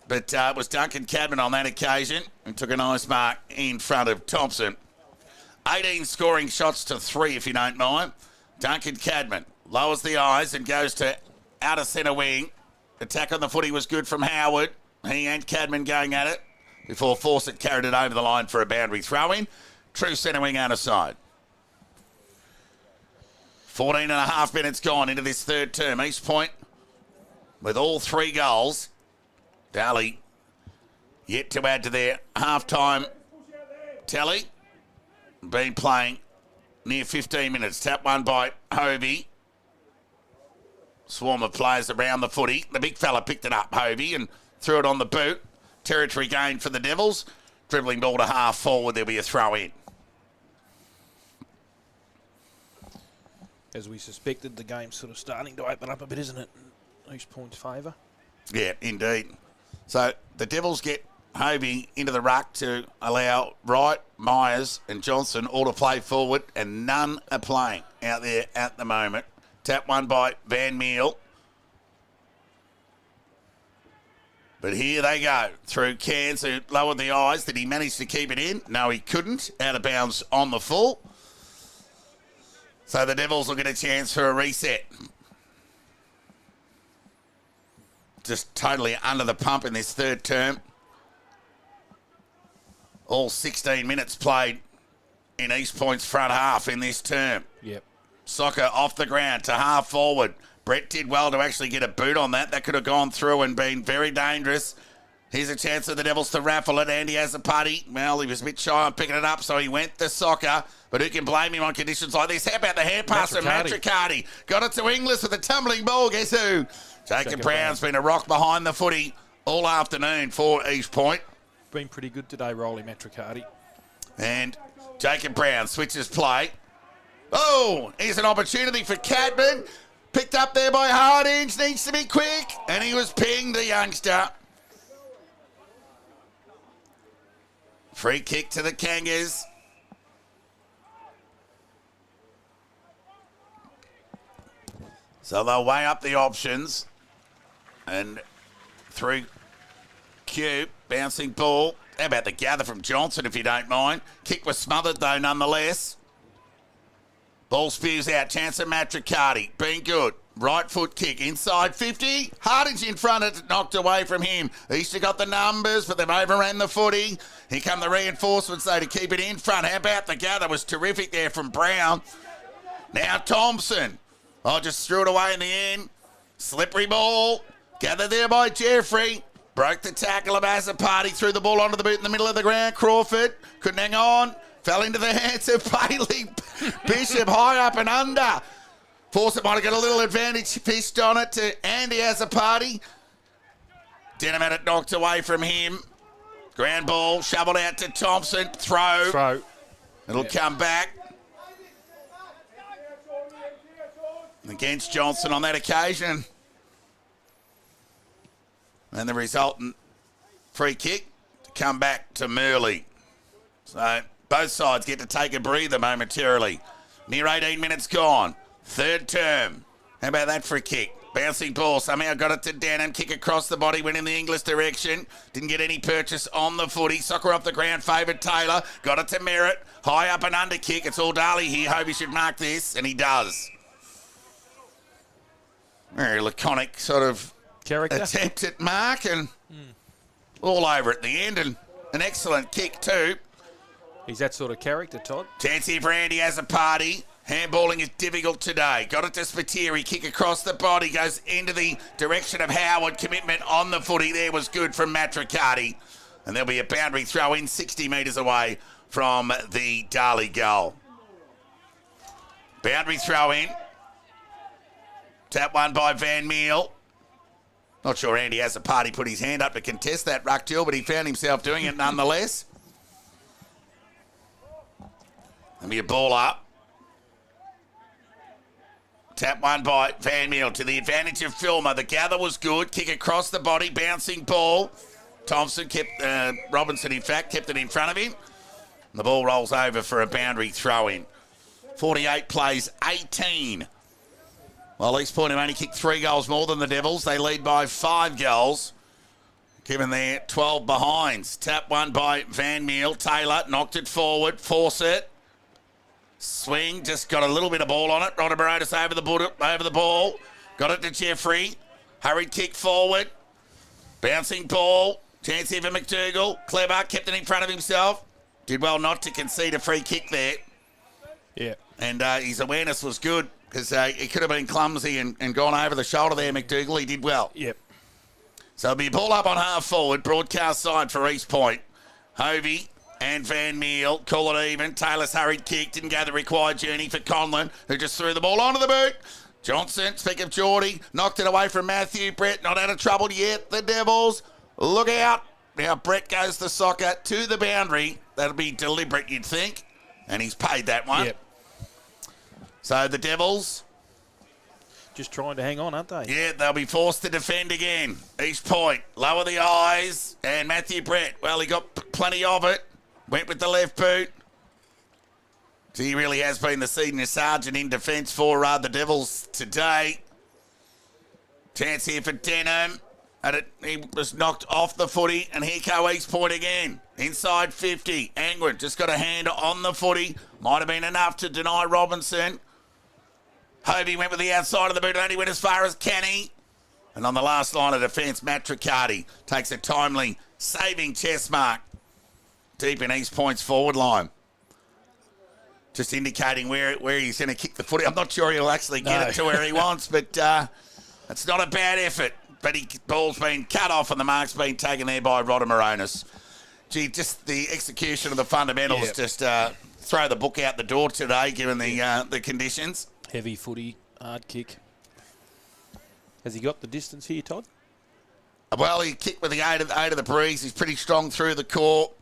Speaker 1: But it was Duncan Cadman on that occasion and took a nice mark in front of Thompson. 18 scoring shots to 3, if you don't mind. Duncan Cadman lowers the eyes and goes to out of centre wing. Attack on the footy was good from Howard. He and Cadman going at it before Fawcett carried it over the line for a boundary throw-in. True centre wing out of side. 14 and a half minutes gone into this third term. East Point with all 3 goals. Darley yet to add to their half-time tally. Been playing near 15 minutes. Tap one by Hovey. Swarm of players around the footy. The big fella picked it up, Hovey, and threw it on the boot. Territory gained for the Devils. Dribbling ball to half forward. There'll be a throw in.
Speaker 2: As we suspected, the game's sort of starting to open up a bit, isn't it? East Point's favour.
Speaker 1: Yeah, indeed. So the Devils get Hovey into the ruck to allow Wright, Myers and Johnson all to play forward, and none are playing out there at the moment. Tap one by Van Meel. But here they go through Cairns, who lowered the eyes. Did he manage to keep it in? No, he couldn't. Out of bounds on the full. So the Devils will get a chance for a reset. Just totally under the pump in this third term. All 16 minutes played in East Point's front half in this term.
Speaker 2: Yep.
Speaker 1: Soccer off the ground to half forward. Brett did well to actually get a boot on that. That could have gone through and been very dangerous. Here's a chance for the Devils to raffle it. Andy has a putty. Well, he was a bit shy on picking it up, so he went to soccer. But who can blame him on conditions like this? How about the hand pass from Matricardi? Got it to Inglis with a tumbling ball. Guess who? Jacob Brown's been a rock behind the footy all afternoon for East Point.
Speaker 2: Been pretty good today, Rolly Matricardi.
Speaker 1: And Jacob Brown switches play. Oh, here's an opportunity for Cadman. Picked up there by Hardinge. Needs to be quick. And he was pinged, the youngster. Free kick to the Kangas. So they'll weigh up the options. And through Cube, bouncing ball. How about the gather from Johnson, if you don't mind? Kick was smothered, though, nonetheless. Ball spews out. Chance of Matricardi. Been good. Right foot kick. Inside 50. Hardinge in front. It's knocked away from him. Easter got the numbers, but they've overran the footy. Here come the reinforcements, though, to keep it in front. How about the gather? Was terrific there from Brown. Now Thompson. Oh, just threw it away in the end. Slippery ball. Gathered there by Jeffrey. Broke the tackle of Azzopardi. Threw the ball onto the boot in the middle of the ground. Crawford couldn't hang on. Fell into the hands of Bailey. Bishop high up and under. Fawcett might have got a little advantage. Fished on it to Andy Azzopardi. Denham had it knocked away from him. Ground ball shoveled out to Thompson. Throw. It'll come back. Against Johnson on that occasion. And the resultant free kick to come back to Murley. So both sides get to take a breather momentarily. Near 18 minutes gone. Third term. How about that free kick? Bouncing ball. Somehow got it to Denham. Kick across the body. Went in the English direction. Didn't get any purchase on the footy. Soccer off the ground. Favoured Taylor. Got it to Merritt. High up and under kick. It's all Darley here. Hope he should mark this. And he does. Very laconic sort of
Speaker 2: character
Speaker 1: attempt at mark and all over at the end. And an excellent kick too.
Speaker 2: He's that sort of character, Todd.
Speaker 1: Chance here for Andy Azzopardi. Handballing is difficult today. Got it to Spiteri. Kick across the body. Goes into the direction of Howard. Commitment on the footy there was good from Matricardi. And there'll be a boundary throw in 60 metres away from the Darley goal. Boundary throw in. Tap one by Van Meel. Not sure Andy Azzopardi put his hand up to contest that ruck duel, but he found himself doing it nonetheless. There'll be a ball up. Tap one by Van Meel to the advantage of Filmer. The gather was good. Kick across the body. Bouncing ball. Thompson kept, Robinson in fact, kept it in front of him. The ball rolls over for a boundary throw in. 48 plays 18. Well, East Point have only kicked 3 goals more than the Devils. They lead by 5 goals, given their 12 behinds. Tap one by Van Meel. Taylor knocked it forward. Fawcett. Swing, just got a little bit of ball on it. Rodder Barotis over the ball. Got it to Jeffrey. Hurried kick forward. Bouncing ball. Chance here for McDougall. Clever. Kept it in front of himself. Did well not to concede a free kick there.
Speaker 2: Yeah.
Speaker 1: And his awareness was good because he could have been clumsy and gone over the shoulder there, McDougall. He did well.
Speaker 2: Yep.
Speaker 1: So it'll be a ball up on half forward. Broadcast side for East Point. Hovey and Van Meel call it even. Taylor's hurried kick. Didn't go the required journey for Conlon, who just threw the ball onto the boot. Johnson, speak of Geordie, knocked it away from Matthew. Brett not out of trouble yet. The Devils, look out. Now Brett goes the soccer to the boundary. That'll be deliberate, you'd think. And he's paid that one.
Speaker 2: Yep.
Speaker 1: So the Devils,
Speaker 2: just trying to hang on, aren't they?
Speaker 1: yeah, they'll be forced to defend again. East Point, lower the eyes. And Matthew Brett, well, he got plenty of it. Went with the left boot. So he really has been the senior sergeant in defence for the Devils today. Chance here for Denham. He was knocked off the footy, and here go East Point again. Inside 50. Angwin just got a hand on the footy. Might have been enough to deny Robinson. Hovey went with the outside of the boot, only went as far as Kenny. And on the last line of defence, Matt Triccardi takes a timely saving chest mark deep in East Point's forward line. Just indicating where he's going to kick the footy. I'm not sure he'll actually get it to where he wants, but it's not a bad effort. But ball's been cut off and the mark's been taken there by Rodder Moronis. Gee, just the execution of the fundamentals, just throw the book out the door today, given the conditions.
Speaker 2: Heavy footy, hard kick. Has he got the distance here, Todd?
Speaker 1: Well, he kicked with the eight of the breeze. He's pretty strong through the core.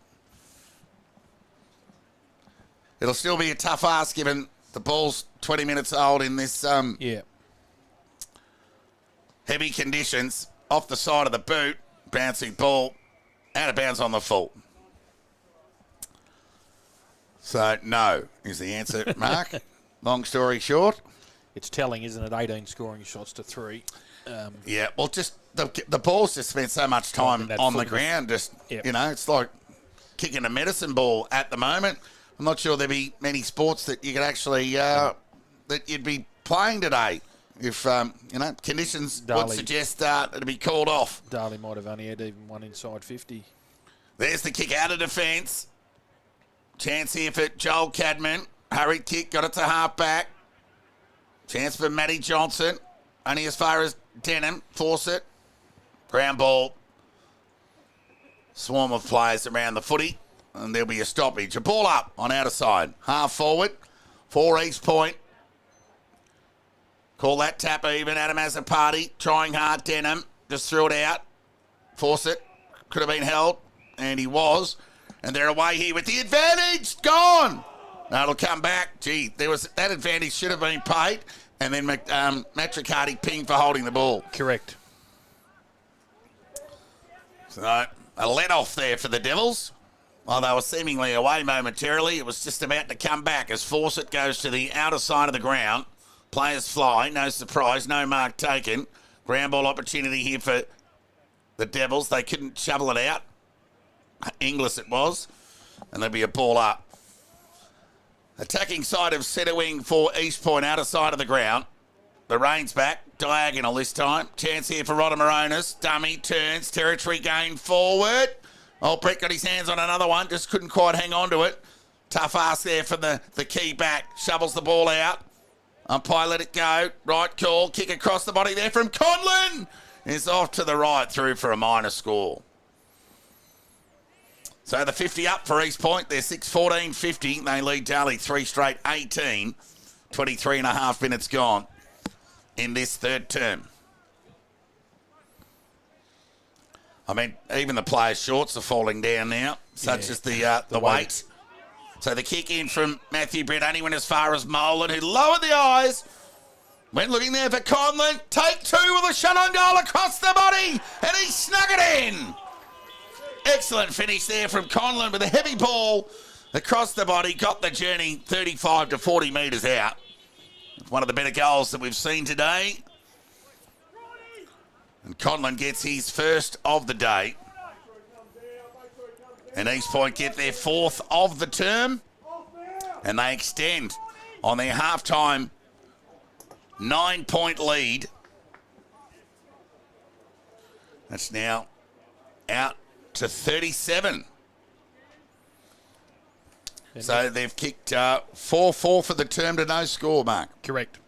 Speaker 1: It'll still be a tough ask given the ball's 20 minutes old in this heavy conditions. Off the side of the boot, bouncing ball, out of bounds on the full. So, no is the answer, Mark. Long story short.
Speaker 2: It's telling, isn't it? 18 scoring shots to 3.
Speaker 1: Yeah, well, just the ball's just spent so much time on the ground. Just, it's like kicking a medicine ball at the moment. I'm not sure there'd be many sports that you could actually, that you'd be playing today if, conditions would suggest it'd be called off.
Speaker 2: Darley might have only had even one inside 50.
Speaker 1: There's the kick out of defence. Chance here for Joel Cadman. Hurried kick, got it to half back. Chance for Matty Johnson. Only as far as Denham. Force it. Ground ball. Swarm of players around the footy. And there'll be a stoppage. A ball up on outer side. Half forward for East Point. Call that tap even. Adam has a party. Trying hard. Denham just threw it out. Force it. Could have been held. And he was. And they're away here with the advantage. Gone. No, it'll come back. Gee, that advantage should have been paid. And then Matt Triccardi pinged for holding the ball.
Speaker 2: Correct.
Speaker 1: So a let-off there for the Devils. While they were seemingly away momentarily, it was just about to come back as Fawcett goes to the outer side of the ground. Players fly, no surprise, no mark taken. Ground ball opportunity here for the Devils. They couldn't shovel it out. Inglis it was. And there'll be a ball up. Attacking side of centre wing for East Point, outer side of the ground. The rain's back, diagonal this time. Chance here for Rodder Moronis. Dummy turns, territory gain forward. Oh, Brett got his hands on another one, just couldn't quite hang on to it. Tough ask there for the key back. Shovels the ball out. Umpire let it go. Right call. Kick across the body there from Conlon. It's off to the right through for a minor score. So the 50 up for East Point. They're 6-14-50. They lead Darley 3 straight 18. 23 and a half minutes gone in this third term. I mean, even the players' shorts are falling down now, such as the weight. So the kick in from Matthew Brett only went as far as Molan, who lowered the eyes. Went looking there for Conlon. Take two with a shot on goal across the body, and he snug it in. Excellent finish there from Conlon with a heavy ball across the body. Got the journey 35 to 40 metres out. One of the better goals that we've seen today. And Conlon gets his first of the day. And East Point get their fourth of the term. And they extend on their halftime 9-point lead That's now out to 37. So they've kicked 4-4 for the term to no score, Mark.
Speaker 2: Correct.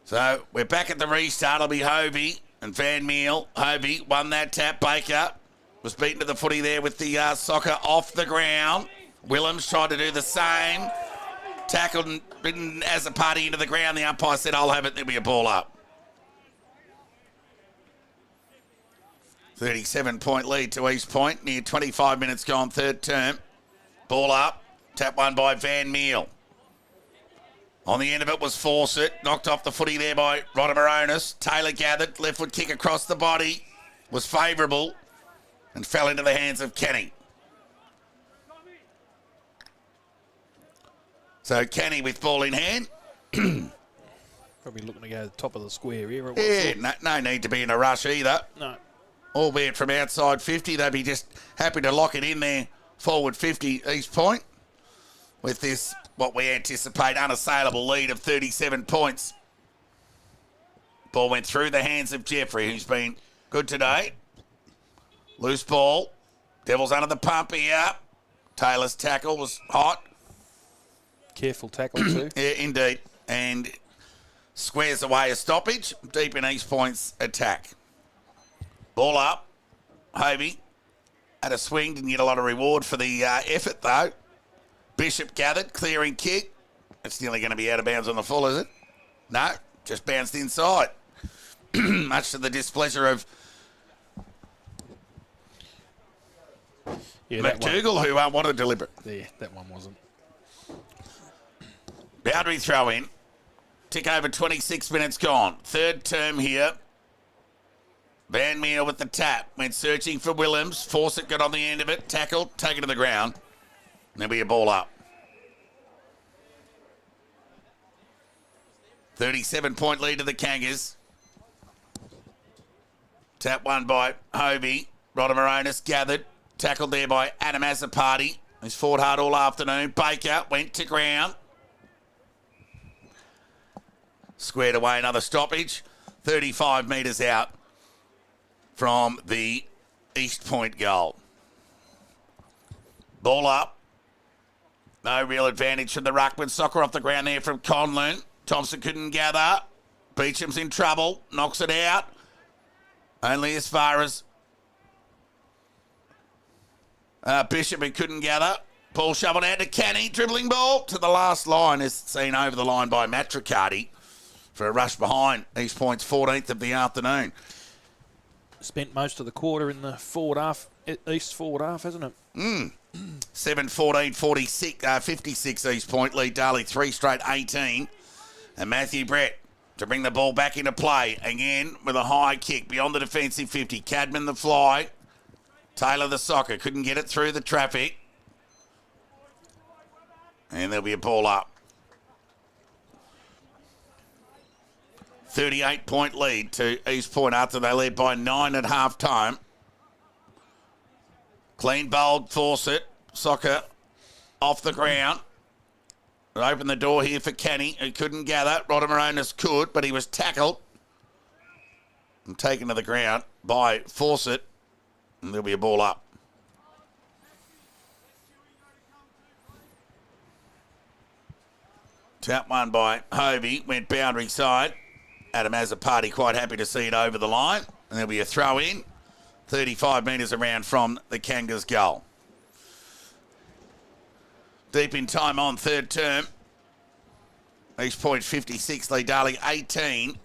Speaker 1: So we're back at the restart. It'll be Hovey and Van Meel. Hovey won that tap. Baker was beaten to the footy there with the soccer off the ground. Willems tried to do the same. Tackled and ridden as a party into the ground. The umpire said, I'll have it. There'll be a ball up. 37-point lead to East Point. Near 25 minutes gone, third term. Ball up. Tap one by Van Meel. On the end of it was Fawcett. Knocked off the footy there by Rodamaronis. Taylor gathered. Left foot kick across the body. Was favourable. And fell into the hands of Kenny. So Kenny with ball in hand.
Speaker 2: Probably looking to go to the top of the square here.
Speaker 1: Yeah, no need to be in a rush either.
Speaker 2: No.
Speaker 1: Albeit from outside 50, they'd be just happy to lock it in there. Forward 50 East Point. With this, what we anticipate, unassailable lead of 37 points. Ball went through the hands of Jeffrey, who's been good today. Loose ball. Devils under the pump here. Taylor's tackle was hot.
Speaker 2: Careful tackle too.
Speaker 1: Yeah, indeed. And squares away a stoppage deep in East Point's attack. Ball up. Hovey had a swing, didn't get a lot of reward for the effort though. Bishop gathered, clearing kick. It's nearly going to be out of bounds on the full, is it? No, just bounced inside. Much to the displeasure of McDougall, who wanted deliberate.
Speaker 2: Yeah, that one wasn't.
Speaker 1: Boundary throw in. Tick over 26 minutes gone. Third term here. Van Meer with the tap. Went searching for Willems. Fawcett got on the end of it. Tackled. Taken to the ground. There'll be a ball up. 37-point lead to the Kangas. Tap one by Hovey. Rodamaronis gathered. Tackled there by Adam Azzopardi. He's fought hard all afternoon. Baker went to ground. Squared away another stoppage. 35 metres out from the East Point goal. Ball up. No real advantage from the ruckman. Soccer off the ground there from Conlon. Thompson couldn't gather. Beecham's in trouble. Knocks it out. Only as far as Bishop, who couldn't gather. Ball shoveled out to Canny. Dribbling ball to the last line. Is seen over the line by Matricardi for a rush behind East Point's 14th of the afternoon.
Speaker 2: Spent most of the quarter in the forward half, East forward half, hasn't it?
Speaker 1: 7-14-46, 56 East Point. Lead Darley 3 straight 18. And Matthew Brett to bring the ball back into play. Again with a high kick beyond the defensive 50. Cadman the fly. Taylor the soccer. Couldn't get it through the traffic. And there'll be a ball up. 38-point lead to East Point after they led by 9 at half-time. Clean bowled Fawcett. Soccer off the ground. Open the door here for Canny, who couldn't gather. Rodamaronis could, but he was tackled and taken to the ground by Fawcett. And there'll be a ball up. Tap one by Hovey. Went boundary side. Adam Azzopardi quite happy to see it over the line. And there'll be a throw in. 35 metres around from the Kangas goal. Deep in time on third term. East Point 56, Lee Darley 18.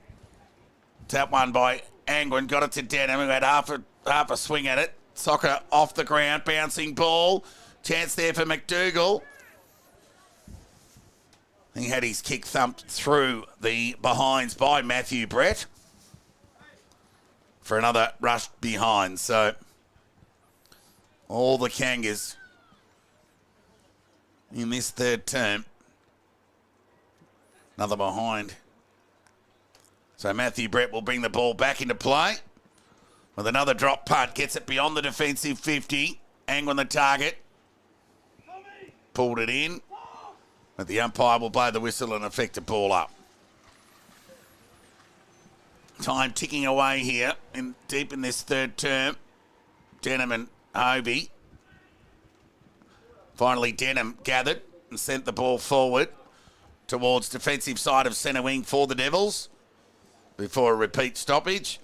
Speaker 1: Tap one by Angwin. Got it to Denham, who had half a swing at it. Soccer off the ground. Bouncing ball. Chance there for McDougall. He had his kick thumped through the behinds by Matthew Brett for another rush behind. So all the Kangas in this third term. Another behind. So Matthew Brett will bring the ball back into play with another drop punt. Gets it beyond the defensive 50. Angling the target. Pulled it in. But the umpire will blow the whistle and effect a ball up. Time ticking away here, deep in this third term. Denham and Hobie. Finally, Denham gathered and sent the ball forward towards defensive side of centre wing for the Devils before a repeat stoppage.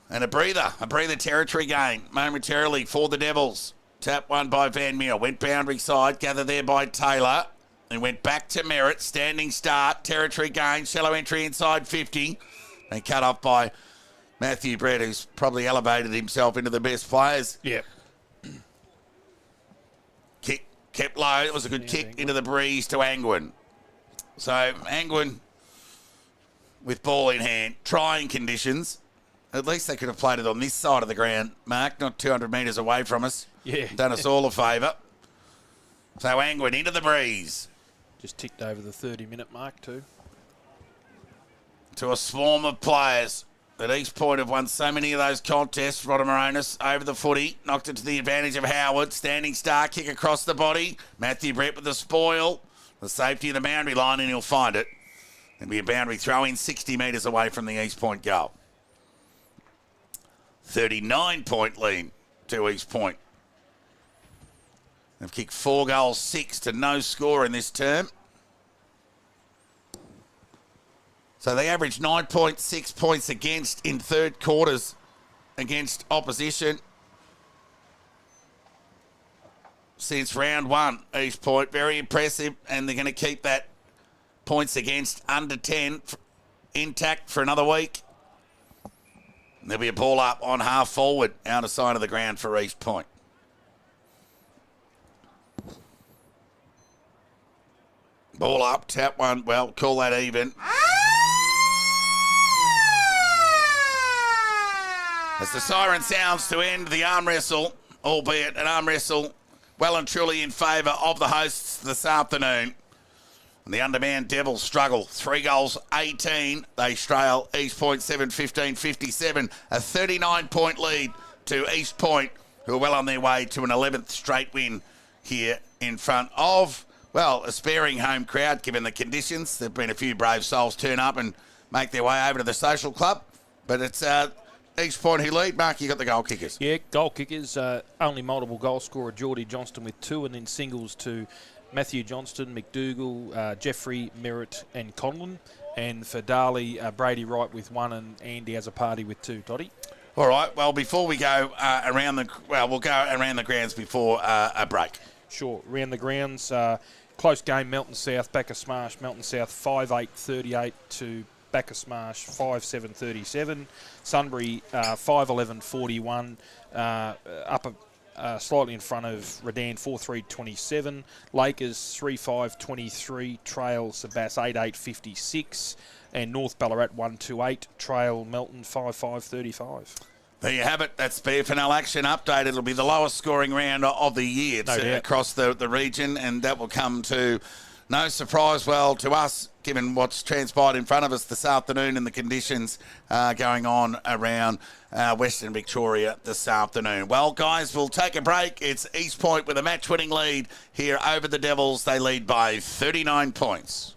Speaker 1: And a breather territory gain momentarily for the Devils. Tap one by Van Meer, went boundary side, gathered there by Taylor, and went back to Merritt, standing start, territory gain, shallow entry inside 50, and cut off by Matthew Brett, who's probably elevated himself into the best players.
Speaker 2: Yep.
Speaker 1: Kick kept low, it was a good kick into the breeze to Angwin. So Angwin with ball in hand, trying conditions. At least they could have played it on this side of the ground, Mark, not 200 metres away from us.
Speaker 2: Yeah.
Speaker 1: Done us all a favour. So Angwin into the breeze.
Speaker 2: Just ticked over the 30-minute mark too.
Speaker 1: To a swarm of players. At East Point have won so many of those contests. Rodamoronis over the footy, knocked it to the advantage of Howard. Standing star, kick across the body. Matthew Brett with the spoil. The safety of the boundary line, and he'll find it. It'll be a boundary throw-in 60 metres away from the East Point goal. 39-point lead to East Point. They've kicked 4 goals, 6 to no score in this term. So they averaged 9.6 points against in third quarters against opposition since round 1. East Point, very impressive, and they're going to keep that points against under 10 intact for another week. There'll be a ball up on half forward, out of side of the ground for East Point. Ball up, tap one, well, call that even. As the siren sounds to end the arm wrestle, albeit an arm wrestle well and truly in favour of the hosts this afternoon. And the undermanned Devils struggle. 3 goals, 18. They trail East Point 7-15, 57. A 39-point lead to East Point, who are well on their way to an 11th straight win here in front of, well, a sparing home crowd given the conditions. There have been a few brave souls turn up and make their way over to the social club. But it's East Point who lead. Mark, you got the goal kickers.
Speaker 2: Yeah, goal kickers. Only multiple goal scorer Geordie Johnston with 2, and then singles to Matthew Johnston, McDougall, Jeffrey, Merritt and Conlon. And for Darley, Brady Wright with 1 and Andy as a party with 2. Toddy?
Speaker 1: All right, well, before we go we'll go around the grounds before a break.
Speaker 2: Sure, around the grounds. Close game, Melton South, back a smash. Melton South 5-8-38 to back a smash 5-7-37. Sunbury 5-11-41, slightly in front of Redan 4-3-27. Lakers 3-5-23, trail Sebass 8-8-56. And North Ballarat 1-2-8, trail Melton 5-5-35.
Speaker 1: There you have it. That's BFNL Action Update. It'll be the lowest scoring round of the year across the region, and that will come to no surprise, well, to us, given what's transpired in front of us this afternoon and the conditions going on around Western Victoria this afternoon. Well, guys, we'll take a break. It's East Point with a match-winning lead here over the Devils. They lead by 39 points.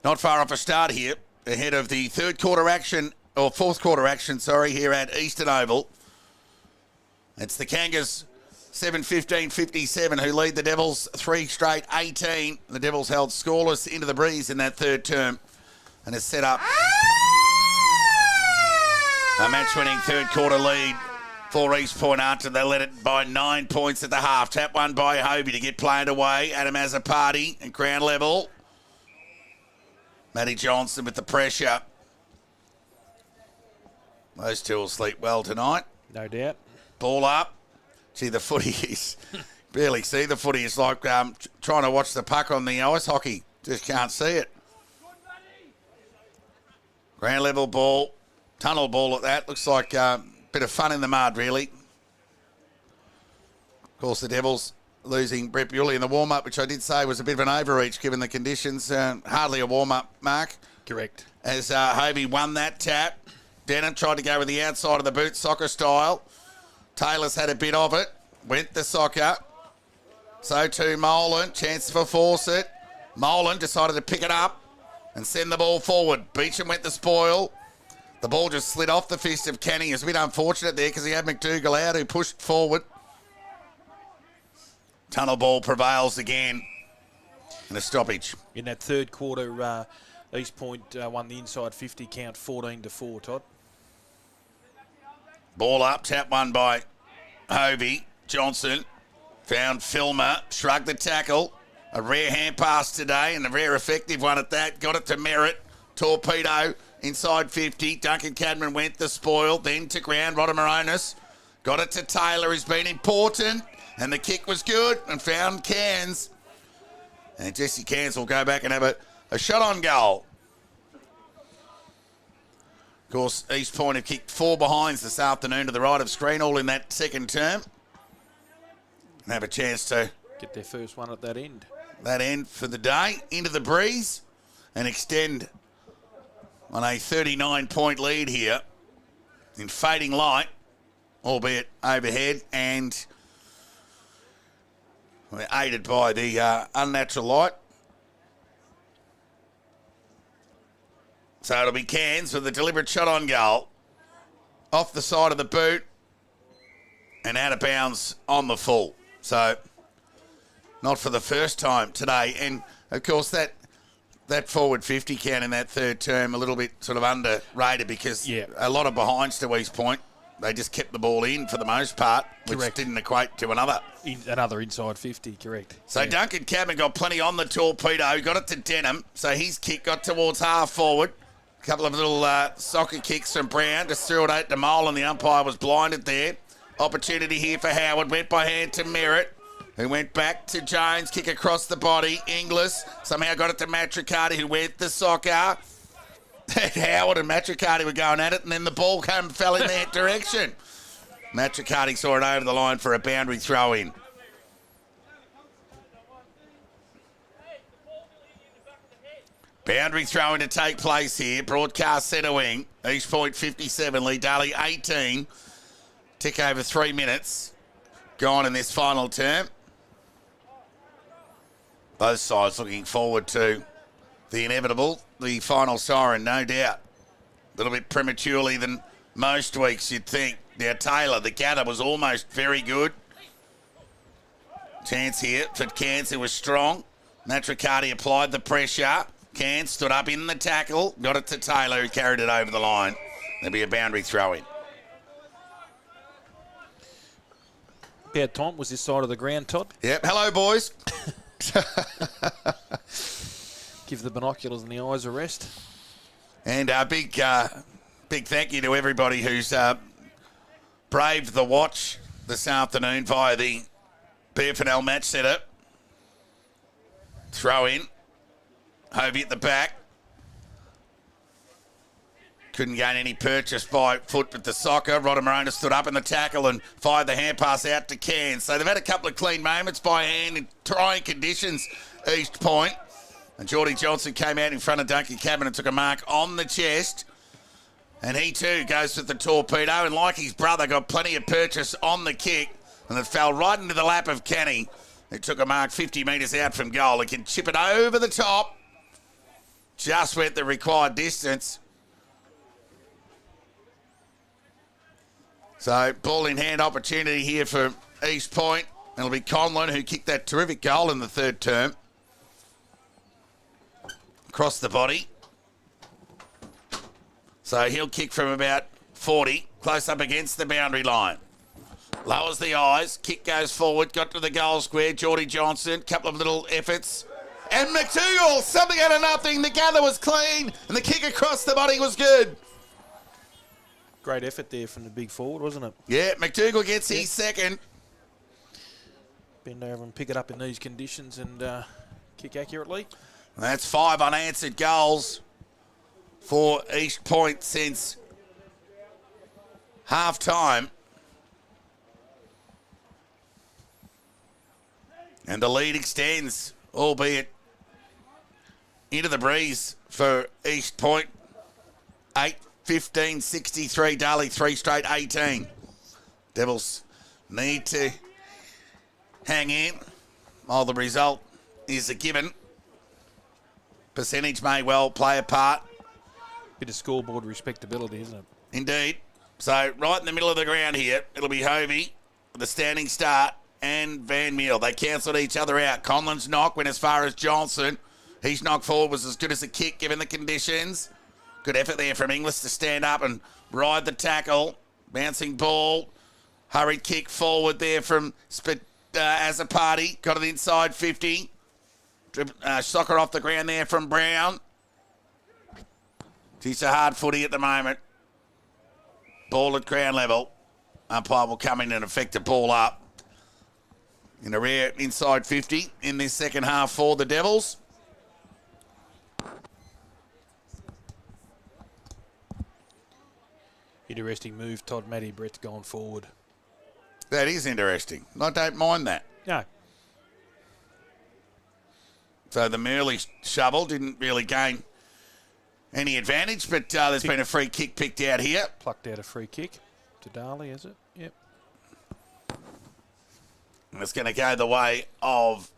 Speaker 1: Not far off a start here, ahead of the fourth quarter action, here at Eastern Oval. It's the Kangas 7-15-57 who lead the Devils 3 straight 18. The Devils held scoreless into the breeze in that third term and has set up a match-winning third quarter lead for East Point after they led it by 9 points at the half. Tap one by Hobie to get played away. Adam has a party at ground level. Matty Johnson with the pressure. Those two will sleep well tonight.
Speaker 2: No doubt.
Speaker 1: Ball up. Gee, the footy is... barely see the footy. It's like trying to watch the puck on the ice hockey. Just can't see it. Ground level ball. Tunnel ball at that. Looks like a bit of fun in the mud, really. Of course, the Devils losing Brett Bewley in the warm-up, which I did say was a bit of an overreach given the conditions. Hardly a warm-up, Mark.
Speaker 2: Correct.
Speaker 1: As Hobie won that tap. Denon tried to go with the outside of the boot, soccer style. Taylor's had a bit of it. Went the soccer. So too Molan. Chance for Fawcett. Molan decided to pick it up and send the ball forward. Beecham went the spoil. The ball just slid off the fist of Kenny. It's a bit unfortunate there because he had McDougall out who pushed forward. Tunnel ball prevails again. And a stoppage.
Speaker 2: In that third quarter, East Point won the inside 50 count 14-4, Todd.
Speaker 1: Ball up, tap one by Hovey. Johnson found Filmer, shrugged the tackle. A rare hand pass today and a rare effective one at that. Got it to Merritt. Torpedo inside 50. Duncan Cadman went the spoil, then to ground. Rodamoronis got it to Taylor, who's been important. And the kick was good and found Cairns. And Jesse Cairns will go back and have a shot on goal. Of course, East Point have kicked 4 behinds this afternoon to the right of screen, all in that second term. And have a chance to
Speaker 2: get their first one at that end.
Speaker 1: That end for the day, into the breeze, and extend on a 39-point lead here in fading light, albeit overhead, and we're aided by the unnatural light. So it'll be Cairns with a deliberate shot on goal. Off the side of the boot and out of bounds on the full. So not for the first time today. And, of course, that forward 50 count in that third term a little bit sort of underrated because a lot of behinds to East Point. They just kept the ball in for the most part, which didn't equate to another
Speaker 2: inside 50, correct.
Speaker 1: So Duncan Cabin got plenty on the torpedo, got it to Denham. So his kick got towards half forward. A couple of little soccer kicks from Brown, just threw it out to Mole, and the umpire was blinded there. Opportunity here for Howard, went by hand to Merritt, who went back to Jones, kick across the body. Inglis somehow got it to Matricati, who went the soccer. Howard and Matricati were going at it, and then the ball fell in that direction. Matricati saw it over the line for a boundary throw-in. Boundary throw-in to take place here. Broadcast centre wing. East Point 57, Lee Darley 18. Tick over 3 minutes. Gone in this final term. Both sides looking forward to the inevitable, the final siren, no doubt. A little bit prematurely than most weeks, you'd think. Now, Taylor, the gather was almost very good. Chance here for Cairns, who was strong. Matricati applied the pressure. Cairns stood up in the tackle. Got it to Taylor, who carried it over the line. There'll be a boundary throw-in.
Speaker 2: About time was this side of the ground, Todd.
Speaker 1: Yep. Hello, boys.
Speaker 2: Give the binoculars and the eyes a rest.
Speaker 1: And a big thank you to everybody who's braved the watch this afternoon via the BFNL match setup. Throw in. Hovey at the back. Couldn't gain any purchase by foot with the soccer. Rodamorona stood up in the tackle and fired the hand pass out to Cairns. So they've had a couple of clean moments by hand in trying conditions, East Point. And Geordie Johnson came out in front of Duncan Cabin and took a mark on the chest. And he too goes with the torpedo. And like his brother, got plenty of purchase on the kick. And it fell right into the lap of Kenny, who took a mark 50 metres out from goal. He can chip it over the top. just went the required distance. So ball in hand opportunity here for East Point. It'll be Conlon who kicked that terrific goal in the third term. Across the body. So he'll kick from about 40, close up against the boundary line. Lowers the eyes, kick goes forward, got to the goal square. Geordie Johnson, couple of little efforts. And McDougall, something out of nothing. The gather was clean, and the kick across the body was good.
Speaker 2: Great effort there from the big forward, wasn't it?
Speaker 1: Yeah, McDougall gets his second.
Speaker 2: Bend over and pick it up in these conditions and kick accurately.
Speaker 1: That's 5 unanswered goals for East Point since half-time. And the lead extends, albeit into the breeze for East Point. 8-15-63, Darley 3 straight 18. Devils need to hang in while the result is a given. Percentage may well play a part.
Speaker 2: Bit of scoreboard respectability, isn't it?
Speaker 1: Indeed. So right in the middle of the ground here, it'll be Hovey with a standing start and Van Meel. They cancelled each other out. Conlon's knock went as far as Johnson. His knock forward was as good as a kick given the conditions. Good effort there from Inglis to stand up and ride the tackle. Bouncing ball. Hurried kick forward there from Azapati. Got it inside 50. Soccer off the ground there from Brown. He's a hard footy at the moment. Ball at ground level. Umpire will come in and effect the ball up. In a rare inside 50 in this second half for the Devils.
Speaker 2: Interesting move, Todd Matty Brett's gone forward.
Speaker 1: That is interesting. I don't mind that.
Speaker 2: No.
Speaker 1: So the Merley shovel didn't really gain any advantage, but there's been a free kick picked out here.
Speaker 2: Plucked out a free kick to Darley, is it? Yep.
Speaker 1: And it's going to go the way of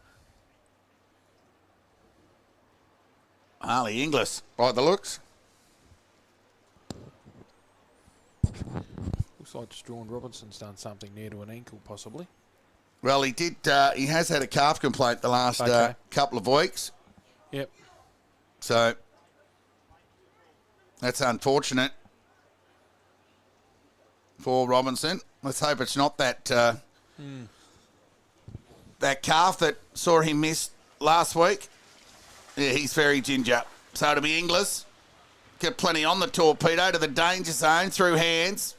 Speaker 1: Harley Inglis, by the looks.
Speaker 2: Looks like Strawn Robinson's done something near to an ankle, possibly.
Speaker 1: Well, he did. He has had a calf complaint the last couple of weeks.
Speaker 2: Yep.
Speaker 1: So that's unfortunate for Robinson. Let's hope it's not that that calf that saw him miss last week. Yeah, he's very ginger. So it'll be Inglis. Get plenty on the torpedo to the danger zone through hands.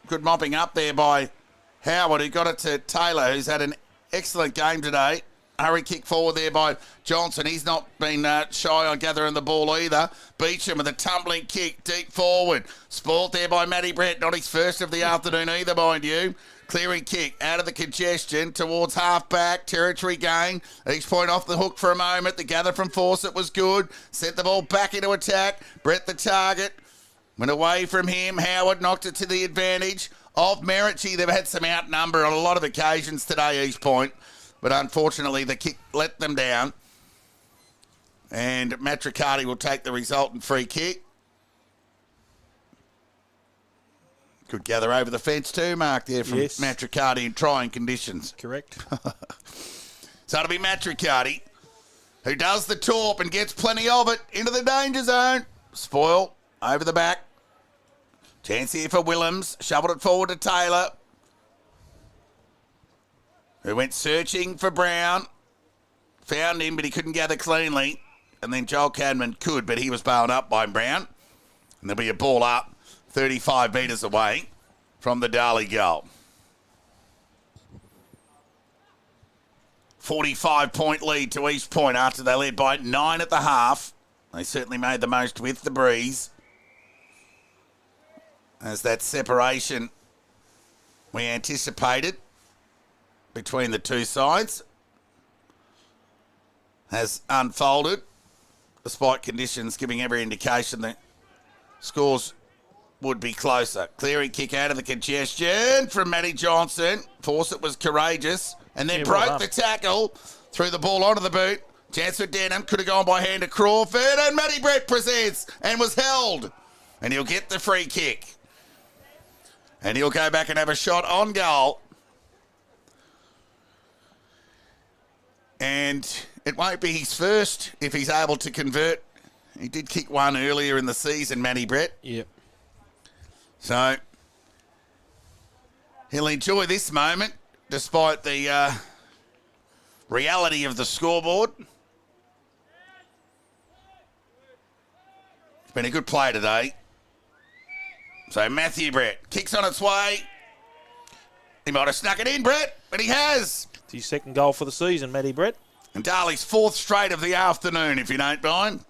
Speaker 1: Good mopping up there by Howard, who got it to Taylor, who's had an excellent game today. Hurry kick forward there by Johnson. He's not been shy on gathering the ball either. Beecham with a tumbling kick deep forward. Spoilt there by Matty Brett. Not his first of the afternoon either, mind you. Clearing kick out of the congestion towards half-back. Territory gain. Each Point off the hook for a moment. The gather from Fawcett was good. Sent the ball back into attack. Brett the target. Went away from him. Howard knocked it to the advantage of Merritchie. They've had some outnumber on a lot of occasions today, East Point. But unfortunately, the kick let them down. And Matricati will take the resultant free kick. Could gather over the fence too, Mark, there from Matricati in trying conditions.
Speaker 2: Correct.
Speaker 1: So it'll be Matricati who does the torp and gets plenty of it into the danger zone. Spoil over the back. Chance here for Willems. Shoveled it forward to Taylor, who went searching for Brown. Found him, but he couldn't gather cleanly. And then Joel Cadman could, but he was bailed up by Brown. And there'll be a ball up 35 metres away from the Darley goal. 45-point lead to East Point after they led by 9 at the half. They certainly made the most with the breeze. As that separation we anticipated between the two sides has unfolded, despite conditions giving every indication that scores would be closer. Clearing kick out of the congestion from Matty Johnson. Fawcett was courageous and then broke the tackle, threw the ball onto the boot. Chance for Denham. Could have gone by hand to Crawford. And Matty Brett presents and was held. And he'll get the free kick. And he'll go back and have a shot on goal. And it won't be his first if he's able to convert. He did kick one earlier in the season, Matty Brett.
Speaker 2: Yep.
Speaker 1: So he'll enjoy this moment despite the reality of the scoreboard. It's been a good play today. So Matthew Brett kicks on its way. He might have snuck it in, Brett, but he has.
Speaker 2: It's his second goal for the season, Matty Brett.
Speaker 1: And Darley's fourth straight of the afternoon, if you don't mind.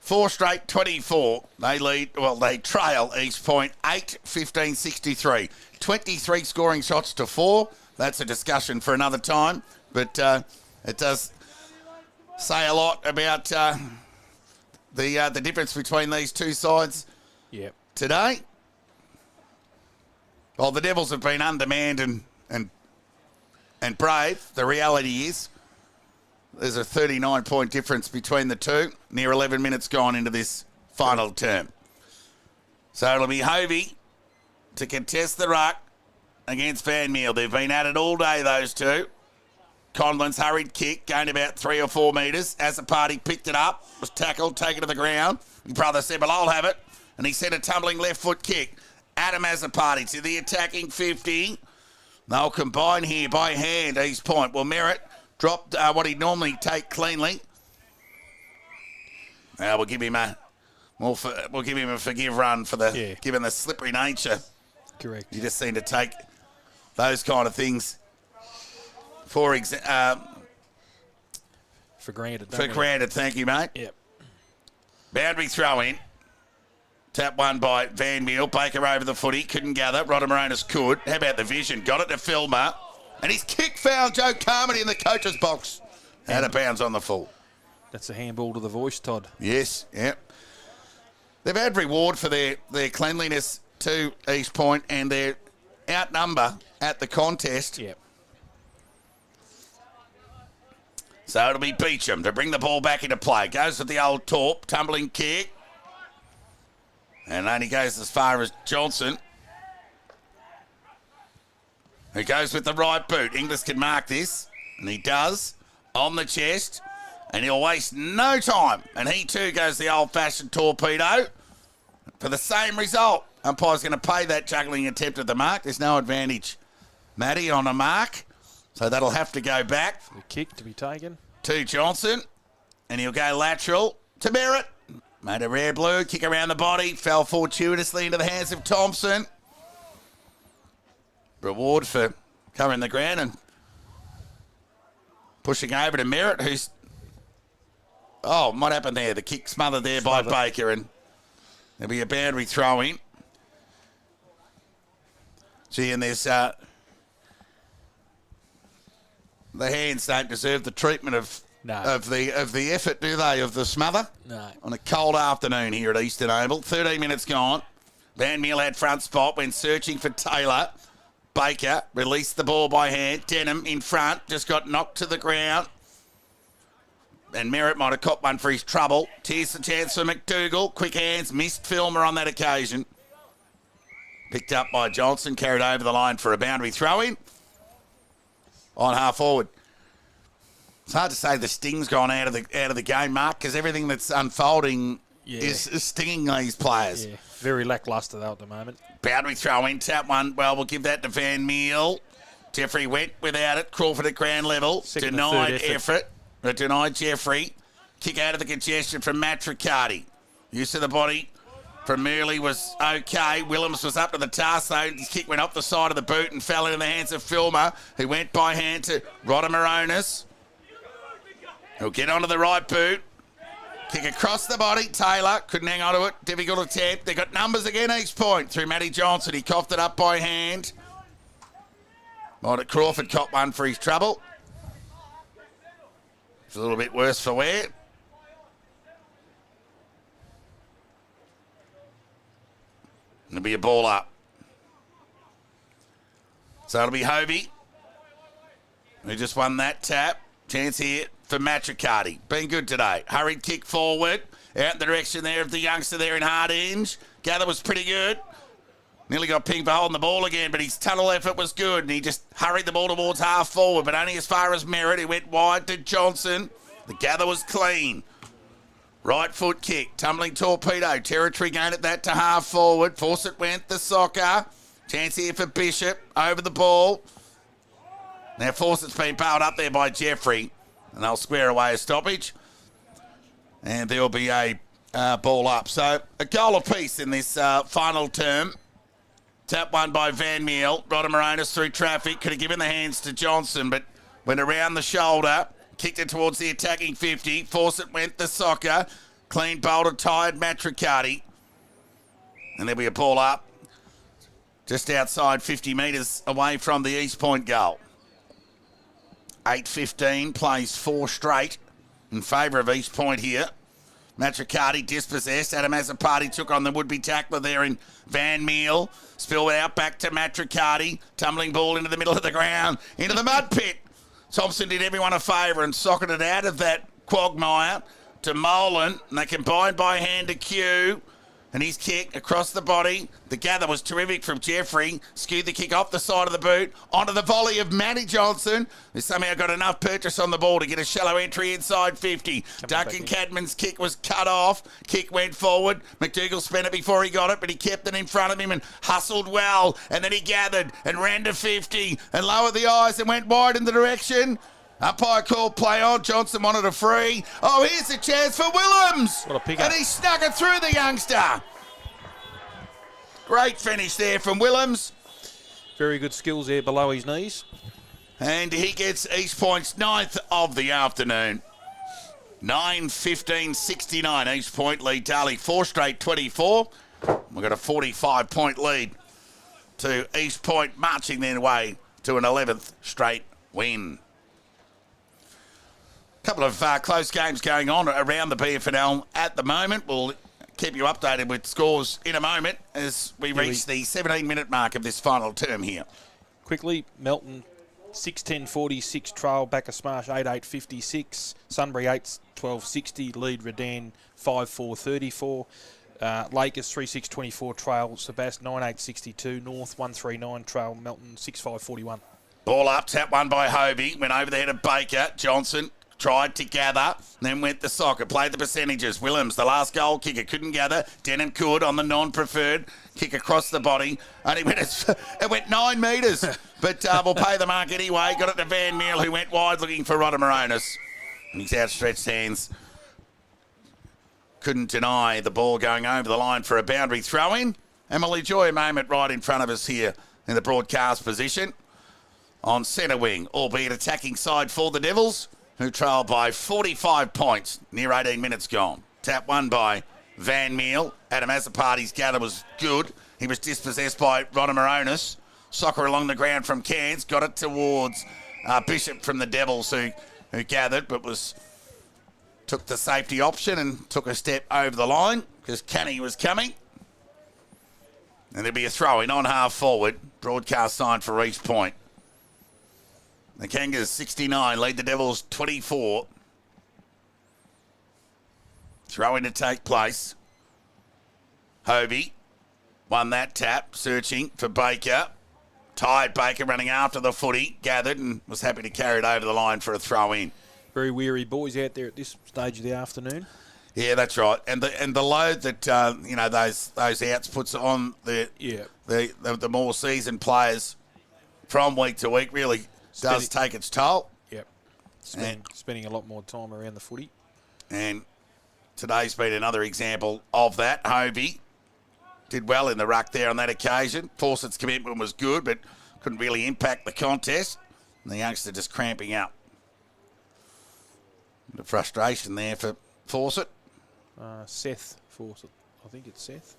Speaker 1: 4 straight, 24. They trail East Point 8-15-63. 23 scoring shots to 4. That's a discussion for another time. But it does say a lot about the difference between these two sides today. Well, the Devils have been undermanned and brave. The reality is there's a 39-point difference between the two. Near 11 minutes gone into this final term. So it'll be Hovey to contest the ruck against Van Meel. They've been at it all day, those two. Conlon's hurried kick, going about 3 or 4 metres. As the party picked it up, was tackled, taken to the ground. His brother said, well, I'll have it. And he sent a tumbling left foot kick. Adam Azzopardi to the attacking 50. They'll combine here by hand. East Point will Merritt drop what he'd normally take cleanly. We'll give him a forgive run for given the slippery nature.
Speaker 2: Correct.
Speaker 1: You just seem to take those kind of things for
Speaker 2: granted.
Speaker 1: For granted, thank you, mate.
Speaker 2: Yep.
Speaker 1: Boundary throw in. Tap one by Van Meel. Baker over the footy. Couldn't gather. Rodamaronis could. How about the vision? Got it to Filmer. And his kick found Joe Carmody in the coach's box. Out of bounds on the full.
Speaker 2: That's a handball to the voice, Todd.
Speaker 1: Yes, yep. They've had reward for their cleanliness to East Point and their outnumber at the contest.
Speaker 2: Yep.
Speaker 1: So it'll be Beecham to bring the ball back into play. Goes with the old Torp. Tumbling kick. And only goes as far as Johnson, who goes with the right boot. Inglis can mark this, and he does, on the chest, and he'll waste no time. And he too goes the old-fashioned torpedo for the same result. Umpire's going to pay that juggling attempt at the mark. There's no advantage, Matty, on a mark, so that'll have to go back.
Speaker 2: The kick to be taken.
Speaker 1: To Johnson, and he'll go lateral to Merritt. Made a rare blue, kick around the body, fell fortuitously into the hands of Thompson. Reward for covering the ground and pushing over to Merritt, who's... Oh, what happened there? The kick smothered there by Baker, and there'll be a boundary throw in. Gee, and there's... the hands don't deserve the treatment of the effort, do they, of the smother?
Speaker 2: No.
Speaker 1: On a cold afternoon here at Eastern Oval. 13 minutes gone. Van Meel had front spot when searching for Taylor. Baker released the ball by hand. Denham in front, just got knocked to the ground. And Merritt might have copped one for his trouble. Here's the chance for McDougall. Quick hands, missed Filmer on that occasion. Picked up by Johnson, carried over the line for a boundary throw-in. On half forward. It's hard to say the sting's gone out of the game, Mark, because everything that's unfolding is stinging these players.
Speaker 2: Yeah, very lacklustre though at the moment.
Speaker 1: Boundary throw in, tap one. Well, we'll give that to Van Meel. Jeffrey went without it. Crawford at ground level. Denied effort. Denied Jeffrey. Kick out of the congestion from Matt Riccardi. Use of the body from Murley was okay. Willems was up to the task, though. His kick went off the side of the boot and fell into the hands of Filmer, who went by hand to Rodamaronis. He'll get onto the right boot. Kick across the body. Taylor couldn't hang on to it. Difficult attempt. They got numbers again East Point through Matty Johnson. He coughed it up by hand. Might have Crawford copped one for his trouble. It's a little bit worse for wear. It'll be a ball up. So it'll be Hovey, who just won that tap. Chance here for Matricati. Been good today. Hurried kick forward. Out in the direction there of the youngster there in hard hinge. Gather was pretty good. Nearly got pinged for holding the ball again, but his tunnel effort was good, and he just hurried the ball towards half forward, but only as far as Merritt. He went wide to Johnson. The gather was clean. Right foot kick, tumbling torpedo. Territory gain at that to half forward. Fawcett went the soccer. Chance here for Bishop over the ball. Now Fawcett's been bailed up there by Jeffrey, and they'll square away a stoppage. And there'll be a ball up. So a goal apiece in this final term. Tap one by Van Meel. Rodamaronis through traffic. Could have given the hands to Johnson, but went around the shoulder. Kicked it towards the attacking 50. Fawcett went the soccer. Clean bolted, tired Matricati. And there'll be a ball up just outside 50 metres away from the East Point goal. 8:15 plays 4 straight in favour of East Point here. Matricati dispossessed. Adam Azzopardi took on the would-be tackler there in Van Meel. Spilled out back to Matricati. Tumbling ball into the middle of the ground. Into the mud pit. Thompson did everyone a favour and socketed out of that quagmire to Molan. And they combined by hand to Q. And his kick across the body. The gather was terrific from Jeffrey. Skewed the kick off the side of the boot. Onto the volley of Matty Johnson, who somehow got enough purchase on the ball to get a shallow entry inside 50. Duncan Cadman's kick was cut off. Kick went forward. McDougall spent it before he got it, but he kept it in front of him and hustled well. And then he gathered and ran to 50 and lowered the eyes and went wide in the direction. Umpire called play on. Johnson wanted a free. Oh, here's a chance for Willems.
Speaker 2: What a pick up.
Speaker 1: And he snuck it through the youngster. Great finish there from Willems.
Speaker 2: Very good skills there below his knees.
Speaker 1: And he gets East Point's 9th of the afternoon. 9:15:69. East Point lead Darley 4 straight 24. We've got a 45-point lead to East Point, marching their way to an 11th straight win. Couple of close games going on around the BFNL at the moment. We'll keep you updated with scores in a moment as we reach the 17-minute mark of this final term here.
Speaker 2: Quickly, Melton 6:10:46, Trail Backer Smash 8:8:56, Sunbury 8:12:60, lead Redan 5:4:34, Lakers 3:6:24, Trail Sebast 9:8:62, North 1:39, Trail Melton 6:5:41.
Speaker 1: Ball up, tap one by Hobie, went over the head of Baker. Johnson tried to gather, then went the soccer, played the percentages. Willems, the last goal kicker, couldn't gather. Denon could on the non-preferred. Kick across the body. Only went, it went 9 metres, but we'll pay the mark anyway. Got it to Van Meel, who went wide looking for Rodamaronis. And his outstretched hands couldn't deny the ball going over the line for a boundary throw-in. And we'll enjoy a moment right in front of us here in the broadcast position on centre wing, albeit attacking side for the Devils, who trail by 45 points, near 18 minutes gone. Tap one by Van Meel. Adam Azzopardi's gather was good. He was dispossessed by Rodamaronis. Soccer along the ground from Cairns. Got it towards Bishop from the Devils, who gathered, but took the safety option and took a step over the line because Canny was coming. And there'll be a throw-in on half forward. Broadcast sign for East Point. The Kangas 69 lead the Devils 24. Throw-in to take place. Hobie won that tap, searching for Baker. Tired Baker running after the footy, gathered and was happy to carry it over the line for a throw-in.
Speaker 2: Very weary boys out there at this stage of the afternoon.
Speaker 1: Yeah, that's right. And the load that those outs puts on the more seasoned players from week to week really does take its toll.
Speaker 2: Yep. Spending a lot more time around the footy.
Speaker 1: And today's been another example of that. Hobie did well in the ruck there on that occasion. Fawcett's commitment was good, but couldn't really impact the contest. And the youngster just cramping up. The frustration there for Fawcett.
Speaker 2: Seth Fawcett. I think it's Seth.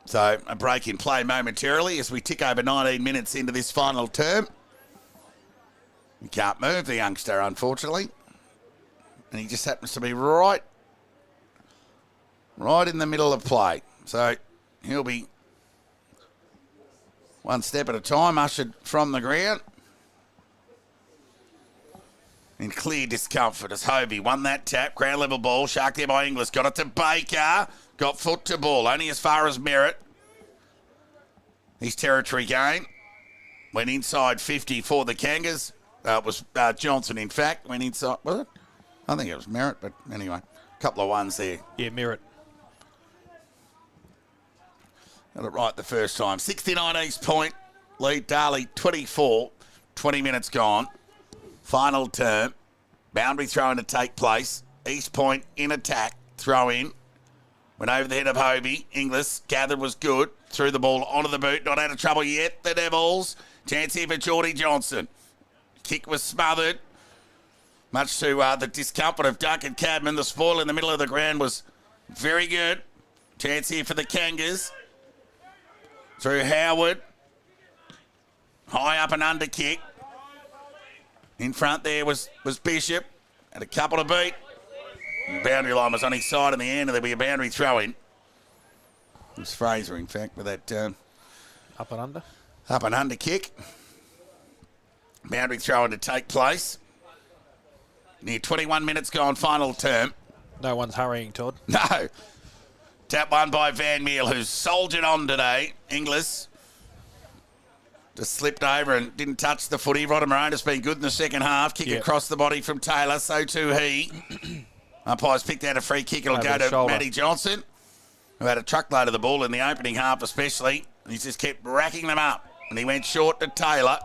Speaker 1: So a break in play momentarily as we tick over 19 minutes into this final term. He can't move, the youngster, unfortunately. And he just happens to be right in the middle of play. So he'll be One step at a time, ushered from the ground. In clear discomfort as Hobie won that tap. Ground level ball. Shark there by Inglis. Got it to Baker. Got foot to ball. Only as far as Merritt. His territory game. Went inside 50 for the Kangas. It was Johnson, in fact. Went inside. Was it? I think it was Merritt, but anyway. A couple of ones there.
Speaker 2: Yeah, Merritt.
Speaker 1: Got it right the first time. 69 East Point. Lead Darley 24. 20 minutes gone. Final term. Boundary throwing to take place. East Point in attack. Throw in. Went over the head of Hobie. Inglis gathered was good. Threw the ball onto the boot. Not out of trouble yet. The Devils. Chance here for Geordie Johnson. Kick was smothered. Much to the discomfort of Duncan Cadman. The spoil in the middle of the ground was very good. Chance here for the Kangas. Through Howard. High up and under kick. In front there was Bishop. Had a couple to beat. The boundary line was on his side in the end, and there'll be a boundary throw in. It was Fraser, in fact, with that
Speaker 2: Up and under.
Speaker 1: up and under kick. Boundary throw in to take place. Near 21 minutes gone, final term.
Speaker 2: No one's hurrying, Todd.
Speaker 1: No. Tap one by Van Meel, who's soldiered on today. Inglis just slipped over and didn't touch the footy. Rodham Marona's been good in the second half. Kick across the body from Taylor, so too he. Umpires picked out a free kick. It'll go to Matty Johnson, who had a truckload of the ball in the opening half especially. He's just kept racking them up. And he went short to Taylor.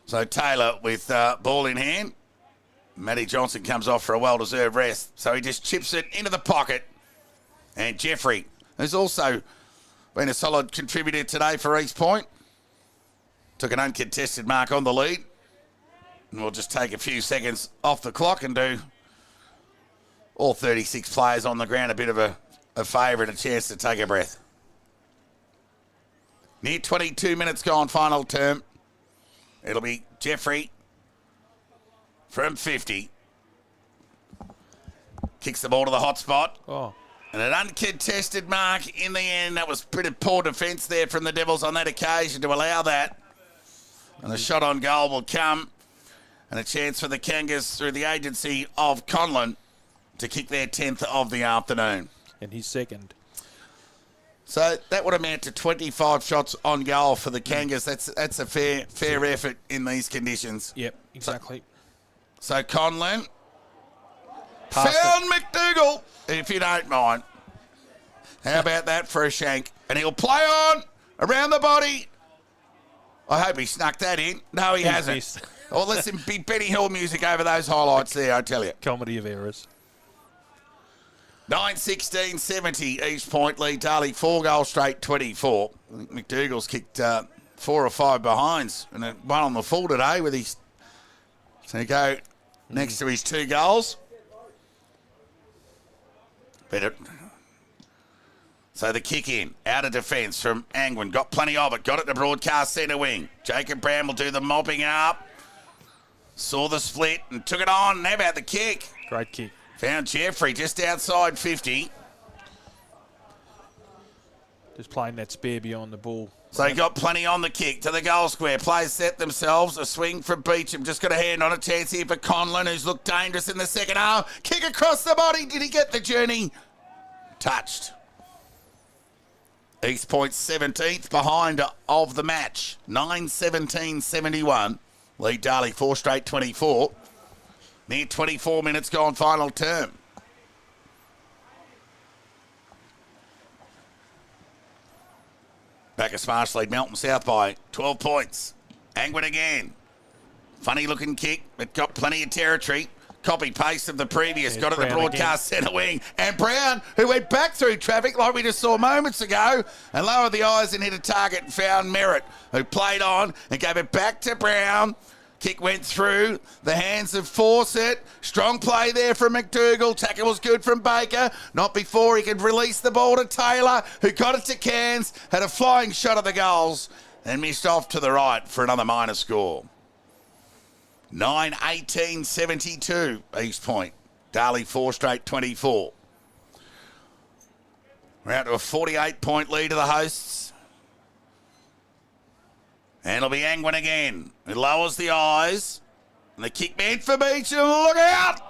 Speaker 1: So Taylor with ball in hand. Matty Johnson comes off for a well-deserved rest. So he just chips it into the pocket. And Jeffrey, who's also been a solid contributor today for East Point, took an uncontested mark on the lead. And we'll just take a few seconds off the clock and do all 36 players on the ground a bit of a favour and a chance to take a breath. Near 22 minutes gone, final term. It'll be Jeffrey from 50. Kicks the ball to the hot spot.
Speaker 2: Oh.
Speaker 1: And an uncontested mark in the end. That was pretty poor defence there from the Devils on that occasion to allow that. And the shot on goal will come. And a chance for the Kangas through the agency of Conlon to kick their 10th of the afternoon.
Speaker 2: And his second.
Speaker 1: So that would amount to 25 shots on goal for the Kangas. That's a fair effort in these conditions.
Speaker 2: Yep, exactly.
Speaker 1: So Conlon found McDougall, if you don't mind. How about that for a shank? And he'll play on around the body. I hope he snuck that in. No, he hasn't.
Speaker 2: Missed.
Speaker 1: Or listen, be Benny Hill music over those highlights there, I tell you.
Speaker 2: Comedy of errors.
Speaker 1: 9-16-70, East Point lead Darley, 4 goals straight, 24. I think McDougall's kicked 4 or 5 behinds and one on the full today with his... So he go next to his 2 goals. So the kick in, out of defence from Angwin. Got plenty of it. Got it to broadcast centre wing. Jacob Brown will do the mopping up. Saw the split and took it on. How about the kick?
Speaker 2: Great kick.
Speaker 1: Found Jeffrey just outside 50.
Speaker 2: Just playing that spare beyond the ball.
Speaker 1: So he got plenty on the kick to the goal square. Players set themselves. A swing from Beecham. Just got a hand on a chance here for Conlon, who's looked dangerous in the second half. Kick across the body. Did he get the journey? Touched. East Point 17th behind of the match. 9-17-71. Lead Darley 4 straight 24. Near 24 minutes gone, final term. Bacchus Marsh lead Melton South by 12 points. Angwin again. Funny looking kick, but got plenty of territory. Copy-paste of the previous. Got it the broadcast centre wing. And Brown, who went back through traffic like we just saw moments ago, and lowered the eyes and hit a target and found Merritt, who played on and gave it back to Brown. Kick went through the hands of Fawcett. Strong play there from McDougall. Tackle was good from Baker. Not before he could release the ball to Taylor, who got it to Cairns, had a flying shot at the goals, and missed off to the right for another minor score. 9-18-72, East Point. Darley 4 straight 24. We're out to a 48-point lead to the hosts. And it'll be Angwin again. It lowers the eyes. And the kick meant for Beecham. Look out!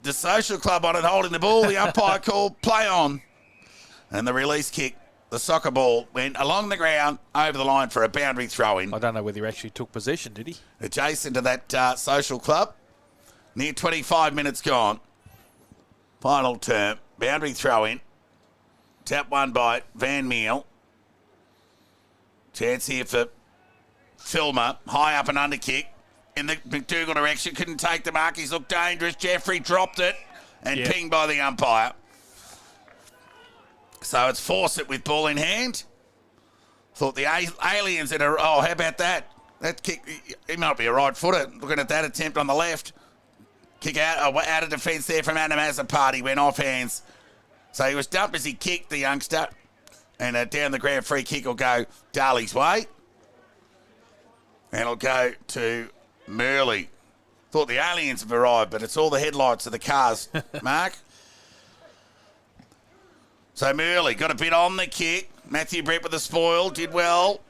Speaker 1: The social club on it holding the ball. The umpire called play on. And the release kick, the soccer ball, went along the ground over the line for a boundary throw-in.
Speaker 2: I don't know whether he actually took possession, did he?
Speaker 1: Adjacent to that social club. Near 25 minutes gone. Final term. Boundary throw-in. Tap one by Van Meel. Chance here for Filmer. High up and under kick. In the McDougall direction. Couldn't take the mark. He's looked dangerous. Jeffrey dropped it. And pinged by the umpire. So it's Fawcett with ball in hand. Thought the aliens had a... Oh, how about that? That kick... He might be a right footer. Looking at that attempt on the left. Kick out of defence there from Adam Azapati. Went off hands. So he was dumped as he kicked, the youngster. And down the ground, free kick will go Darley's way. And it'll go to Murley. Thought the aliens have arrived, but it's all the headlights of the cars, Mark. So Murley got a bit on the kick. Matthew Brett with the spoil, did well.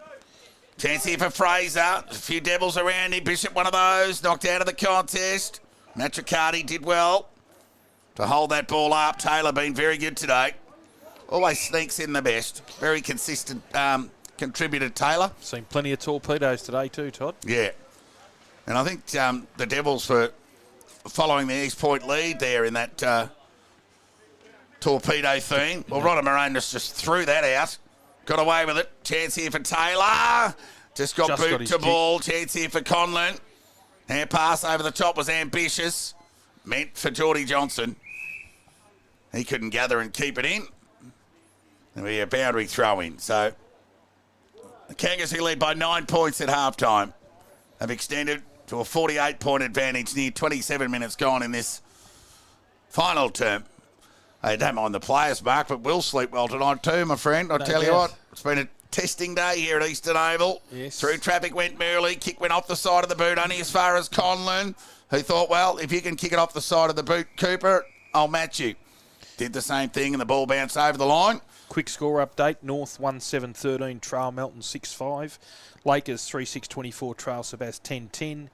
Speaker 1: Chance here for Fraser. A few devils around him. Bishop, one of those, knocked out of the contest. Matricardi did well to hold that ball up. Taylor been very good today. Always sneaks in the best. Very consistent contributor, Taylor.
Speaker 2: Seen plenty of torpedoes today too, Todd.
Speaker 1: Yeah. And I think the Devils were following the East Point lead there in that torpedo theme. Well, Rodder Moranis just threw that out. Got away with it. Chance here for Taylor. Just got boot to ball. Chance here for Conlon. Hand pass over the top was ambitious. Meant for Geordie Johnson. He couldn't gather and keep it in. And we a boundary throw in. So the Kangas, who led by 9 points at halftime, have extended to a 48-point advantage. Near 27 minutes gone in this final term. I don't mind the players, Mark, but we'll sleep well tonight too, my friend. I'll tell you what, it's been a testing day here at Eastern Oval.
Speaker 2: Yes.
Speaker 1: Through traffic went Murley. Kick went off the side of the boot, only as far as Conlon, who thought, well, if you can kick it off the side of the boot, Cooper, I'll match you. Did the same thing, and the ball bounced over the line.
Speaker 2: Quick score update. North 1-7-13, Trail Melton 6-5. Lakers 3-6-24, Trail Sebas 10-10.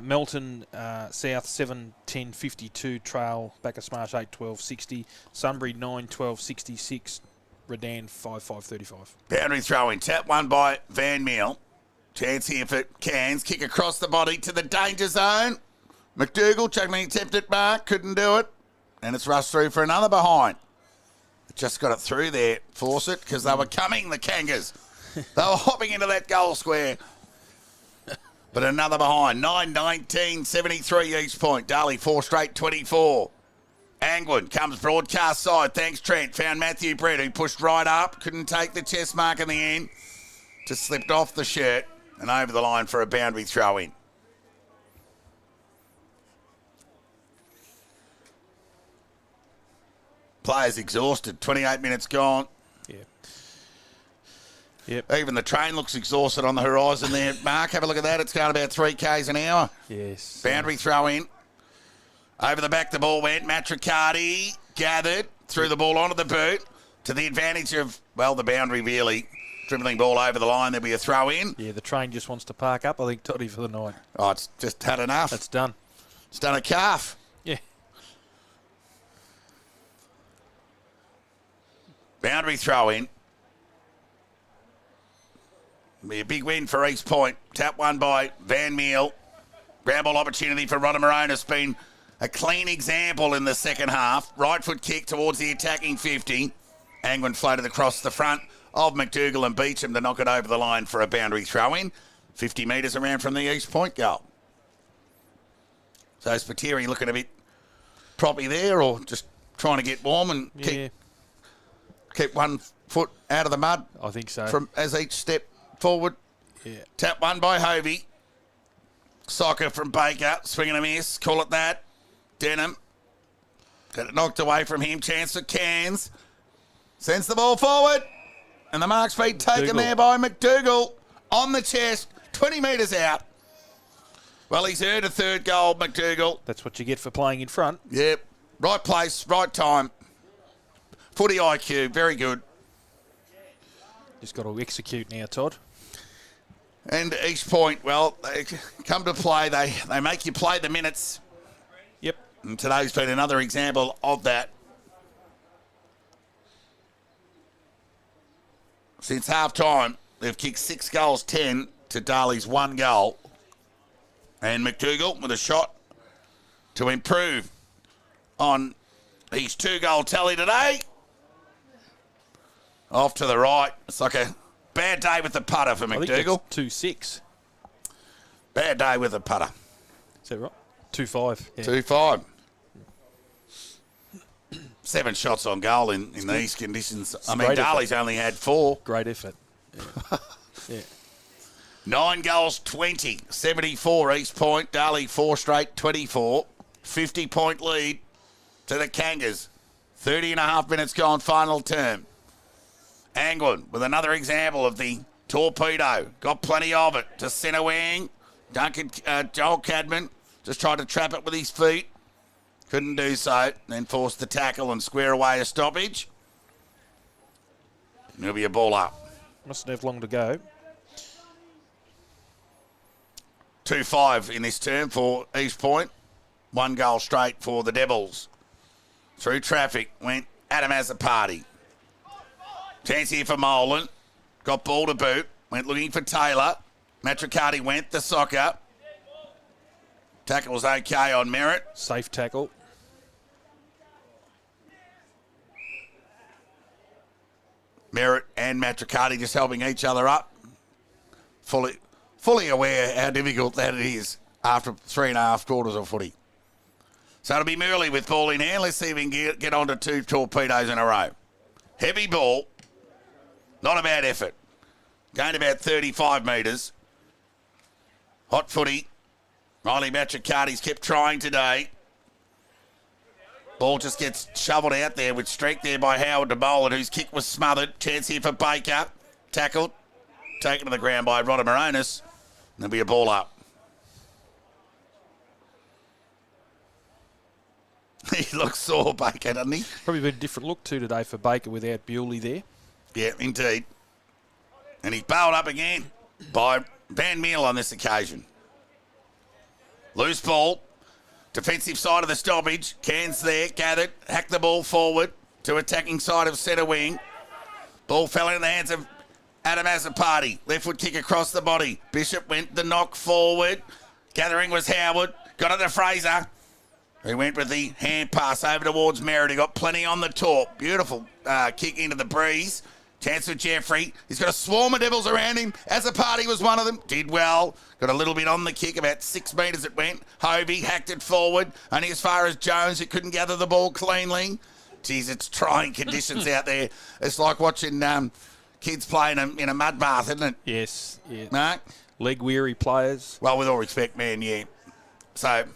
Speaker 2: Melton South 7-10-52, Trail Bacchus Smash 8-12-60. Sunbury 9-12-66, Redan 5-5-35.
Speaker 1: Boundary throw in. Tap one by Van Meel. Chance here for Cairns. Kick across the body to the danger zone. McDougall chucking an attempt at mark. Couldn't do it. And it's rushed through for another behind. Just got it through there, Fawcett, because they were coming, the Kangas. They were hopping into that goal square. But another behind. 9-19-73 East Point. Darley 4 straight 24. Angwin comes broadcast side. Thanks, Trent. Found Matthew Brett, who pushed right up. Couldn't take the chest mark in the end. Just slipped off the shirt and over the line for a boundary throw in. Players exhausted. 28 minutes gone.
Speaker 2: Yeah. Yep.
Speaker 1: Even the train looks exhausted on the horizon there. Mark, have a look at that. It's going about 3 Ks an hour.
Speaker 2: Yes.
Speaker 1: Boundary throw in. Over the back the ball went. Matricardi gathered. Threw the ball onto the boot. To the advantage of, well, the boundary really. Dribbling ball over the line. There'll be a throw in.
Speaker 2: Yeah, the train just wants to park up, I think, Toddy, for the night.
Speaker 1: Oh, it's just had enough.
Speaker 2: It's done.
Speaker 1: It's done a calf.
Speaker 2: Yeah.
Speaker 1: Boundary throw in. Be a big win for East Point. Tap one by Van Meel. Grab ball opportunity for Rodder Moranis. Been a clean example in the second half. Right foot kick towards the attacking 50. Angwin floated across the front of McDougall and Beecham to knock it over the line for a boundary throw in. 50 metres around from the East Point goal. So Spiteri looking a bit proppy there, or just trying to get warm and keep 1 foot out of the mud.
Speaker 2: I think so.
Speaker 1: From as each step forward.
Speaker 2: Yeah.
Speaker 1: Tap one by Hovey. Soccer from Baker. Swing and a miss. Call it that. Denham. Got it knocked away from him. Chance for Cairns. Sends the ball forward. And the mark's been taken there by McDougall. On the chest. 20 metres out. Well, he's earned a third goal, McDougall.
Speaker 2: That's what you get for playing in front.
Speaker 1: Yep. Right place, right time. Footy IQ, very good.
Speaker 2: Just got to execute now, Todd.
Speaker 1: And East Point, well, they come to play. They make you play the minutes.
Speaker 2: Yep.
Speaker 1: And today's been another example of that. Since half-time, they've kicked 6 goals, 10 to Darley's 1 goal. And McDougall with a shot to improve on his 2-goal tally today. Off to the right. It's like a bad day with the putter for McDougall.
Speaker 2: 2-6.
Speaker 1: Bad day with the putter.
Speaker 2: Is that right? 2-5. Yeah.
Speaker 1: 2-5. 7 shots on goal in these conditions. I mean, Darley's only had 4.
Speaker 2: Great effort. Yeah. Yeah.
Speaker 1: 9 goals, 20. 74 East Point. Darley 4 straight, 24. 50-point lead to the Kangas. 30 and a half minutes gone, final term. Anglin with another example of the torpedo. Got plenty of it to centre wing. Joel Cadman just tried to trap it with his feet. Couldn't do so. Then forced the tackle and square away a stoppage. There'll be a ball up.
Speaker 2: Mustn't have long to go.
Speaker 1: 2-5 in this term for East Point. 1 goal straight for the Devils. Through traffic went Adam Azzopardi. Chance here for Molan. Got ball to boot. Went looking for Taylor. Matricati went the soccer. Tackle was okay on Merritt.
Speaker 2: Safe tackle.
Speaker 1: Merritt and Matricati just helping each other up. Fully aware how difficult that it is after 3.5 quarters of footy. So it'll be Murley with ball in hand. Let's see if we can get on to 2 torpedoes in a row. Heavy ball. Not a bad effort. Gained about 35 metres. Hot footy. Riley Matricati's kept trying today. Ball just gets shoveled out there with streak there by Howard DeBolan, whose kick was smothered. Chance here for Baker. Tackled. Taken to the ground by Rodder Moronis. There'll be a ball up. He looks sore, Baker, doesn't he?
Speaker 2: Probably been a different look to today for Baker without Bewley there.
Speaker 1: Yeah, indeed. And he's bailed up again by Van Meel on this occasion. Loose ball. Defensive side of the stoppage. Cairns there, gathered. Hacked the ball forward to attacking side of centre wing. Ball fell in the hands of Adam Azzopardi. Left foot kick across the body. Bishop went the knock forward. Gathering was Howard. Got it to Fraser. He went with the hand pass over towards Merritt. He got plenty on the top. Beautiful kick into the breeze. Chance for Jeffrey. He's got a swarm of Devils around him. Azzopardi was one of them. Did well. Got a little bit on the kick. About 6 metres it went. Hovey hacked it forward. Only as far as Jones, who couldn't gather the ball cleanly. Geez, it's trying conditions out there. It's like watching kids playing in a mud bath, isn't it?
Speaker 2: Yes. Yeah.
Speaker 1: Mark?
Speaker 2: Leg-weary players.
Speaker 1: Well, with all respect, man, yeah. So,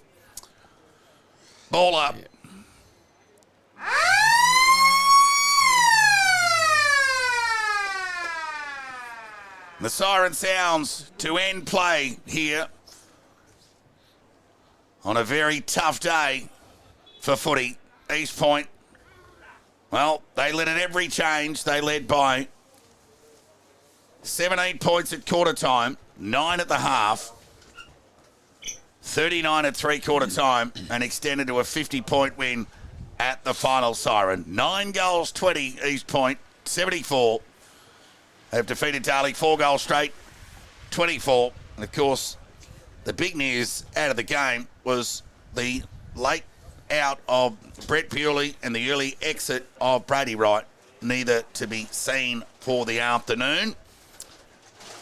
Speaker 1: ball up.
Speaker 2: Yeah.
Speaker 1: The siren sounds to end play here on a very tough day for footy. East Point, well, they led at every change. They led by 17 points at quarter time, 9 at the half, 39 at three-quarter time, and extended to a 50-point win at the final siren. 9 goals, 20, East Point, 74. They've defeated Darley 4 goals straight, 24. And, of course, the big news out of the game was the late out of Brett Bewley and the early exit of Brady Wright, neither to be seen for the afternoon.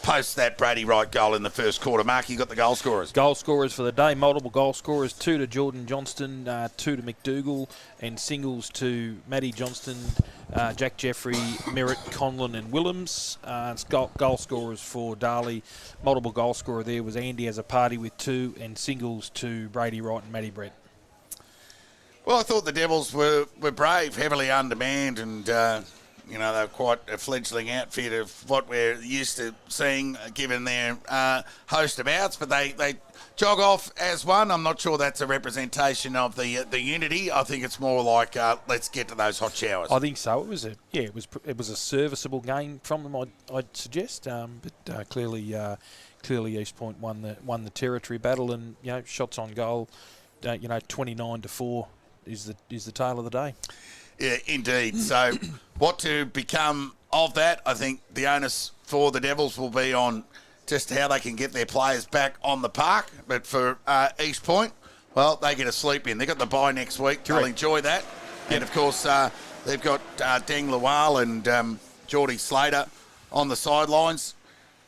Speaker 1: Post that Brady Wright goal in the first quarter. Mark, you got the goal scorers.
Speaker 2: Goal scorers for the day, multiple goal scorers, 2 to Jordan Johnston, 2 to McDougall, and singles to Matty Johnston, Jack Jeffrey, Merritt, Conlon and Willems. It's goal scorers for Darley. Multiple goal scorer there was Andy Azzopardi with 2, and singles to Brady Wright and Matty Brett. Well,
Speaker 1: I thought the Devils were brave, heavily undermanned, and they're quite a fledgling outfit of what we're used to seeing, given their host of outs, but they jog off as one. I'm not sure that's a representation of the unity. I think it's more like let's get to those hot showers.
Speaker 2: I think so. It was a serviceable game from them, I'd suggest. But clearly East Point won the territory battle, and shots on goal, 29-4 is the tale of the day.
Speaker 1: Yeah, indeed. So what to become of that? I think the onus for the Devils will be on just how they can get their players back on the park. But for East Point, well, they get a sleep in. They've got the bye next week. Correct. They'll enjoy that. Yep. And, of course, they've got Deng Lawal and Geordie Slater on the sidelines.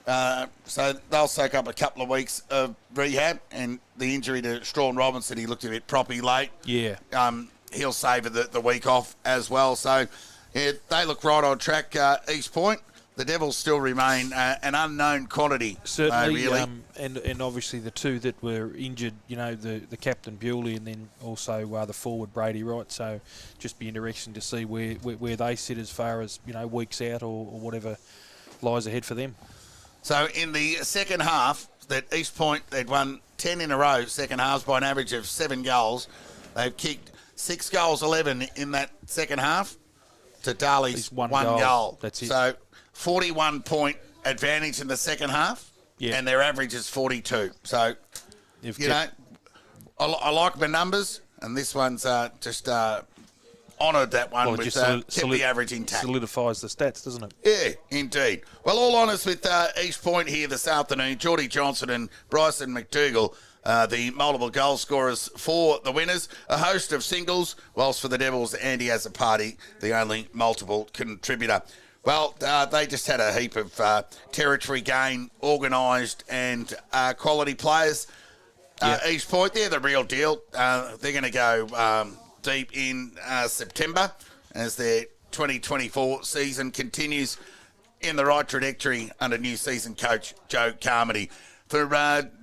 Speaker 1: So they'll soak up a couple of weeks of rehab, and the injury to Strawn Robinson, he looked a bit proppy late.
Speaker 2: Yeah.
Speaker 1: He'll savour the week off as well. So yeah, they look right on track, East Point. The Devils still remain an unknown quantity.
Speaker 2: Certainly,
Speaker 1: really.
Speaker 2: And obviously the two that were injured, the captain Bewley, and then also the forward Brady Wright. So just be interesting to see where they sit as far as weeks out or whatever lies ahead for them.
Speaker 1: So in the second half, that East Point, they'd won 10 in a row, second halves, by an average of 7 goals. They've kicked 6 goals, 11 in that second half to Darley's one goal.
Speaker 2: That's it.
Speaker 1: So 41-point advantage in the second half, and their average is 42. So, I like my numbers, and this one's just honoured that one with kept the average intact.
Speaker 2: Solidifies the stats, doesn't it?
Speaker 1: Yeah, indeed. Well, all honours with East Point here this afternoon. Geordie Johnson and Bryson McDougall, the multiple goal scorers for the winners. A host of singles, whilst for the Devils, Andy Azzopardi, the only multiple contributor. Well, they just had a heap of territory gain, organised and quality players. East Point, they're the real deal. They're going to go deep in September as their 2024 season continues in the right trajectory under new season coach Joe Carmody. For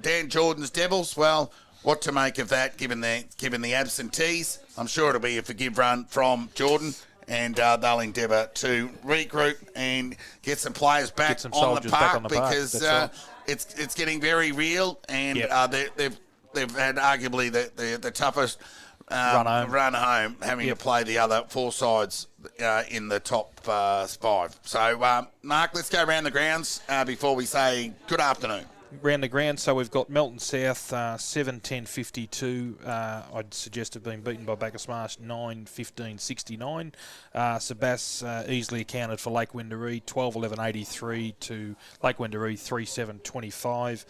Speaker 1: Dan Jordan's Devils, well, what to make of that given the absentees? I'm sure it'll be a forgive run from Jordan, and they'll endeavour to regroup and get some players back on the park because right. It's getting very real, and they've had arguably the toughest run home, having to play the other 4 sides in the top 5. So, Mark, let's go around the grounds before we say good afternoon.
Speaker 2: Round the ground, so we've got Melton South 7-10-52. I'd suggest have been beaten by Bacchus-Marsh 9-15-69. Sebass easily accounted for Lake Wendouree 12-11-83 to Lake Wendouree 3-7-25.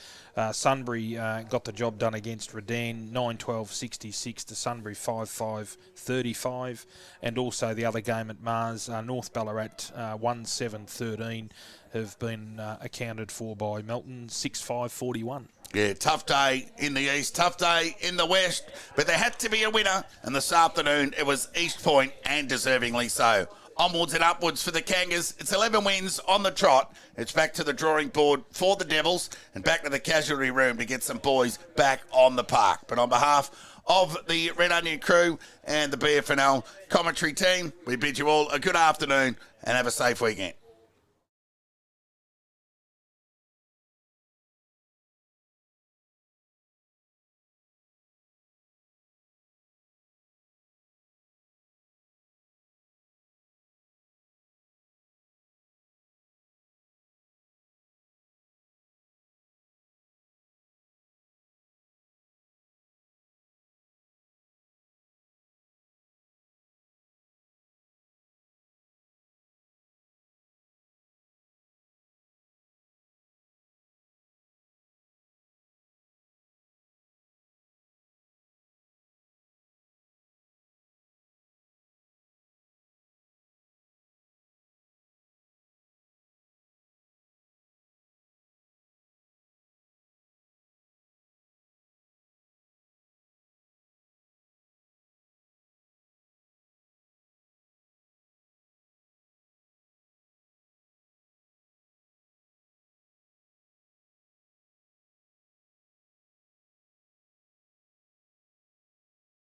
Speaker 2: Sunbury got the job done against Redan 9-12-66 to Sunbury 5-5-35. And also the other game at Mars, North Ballarat 1-7-13. have been accounted for by Melton 6-5-41.
Speaker 1: Yeah, tough day in the east, tough day in the west, but there had to be a winner, and this afternoon it was East Point, and deservingly so. Onwards and upwards for the Kangas. It's 11 wins on the trot. It's back to the drawing board for the Devils and back to the casualty room to get some boys back on the park. But on behalf of the Red Onion crew and the BFNL commentary team, we bid you all a good afternoon and have a safe weekend.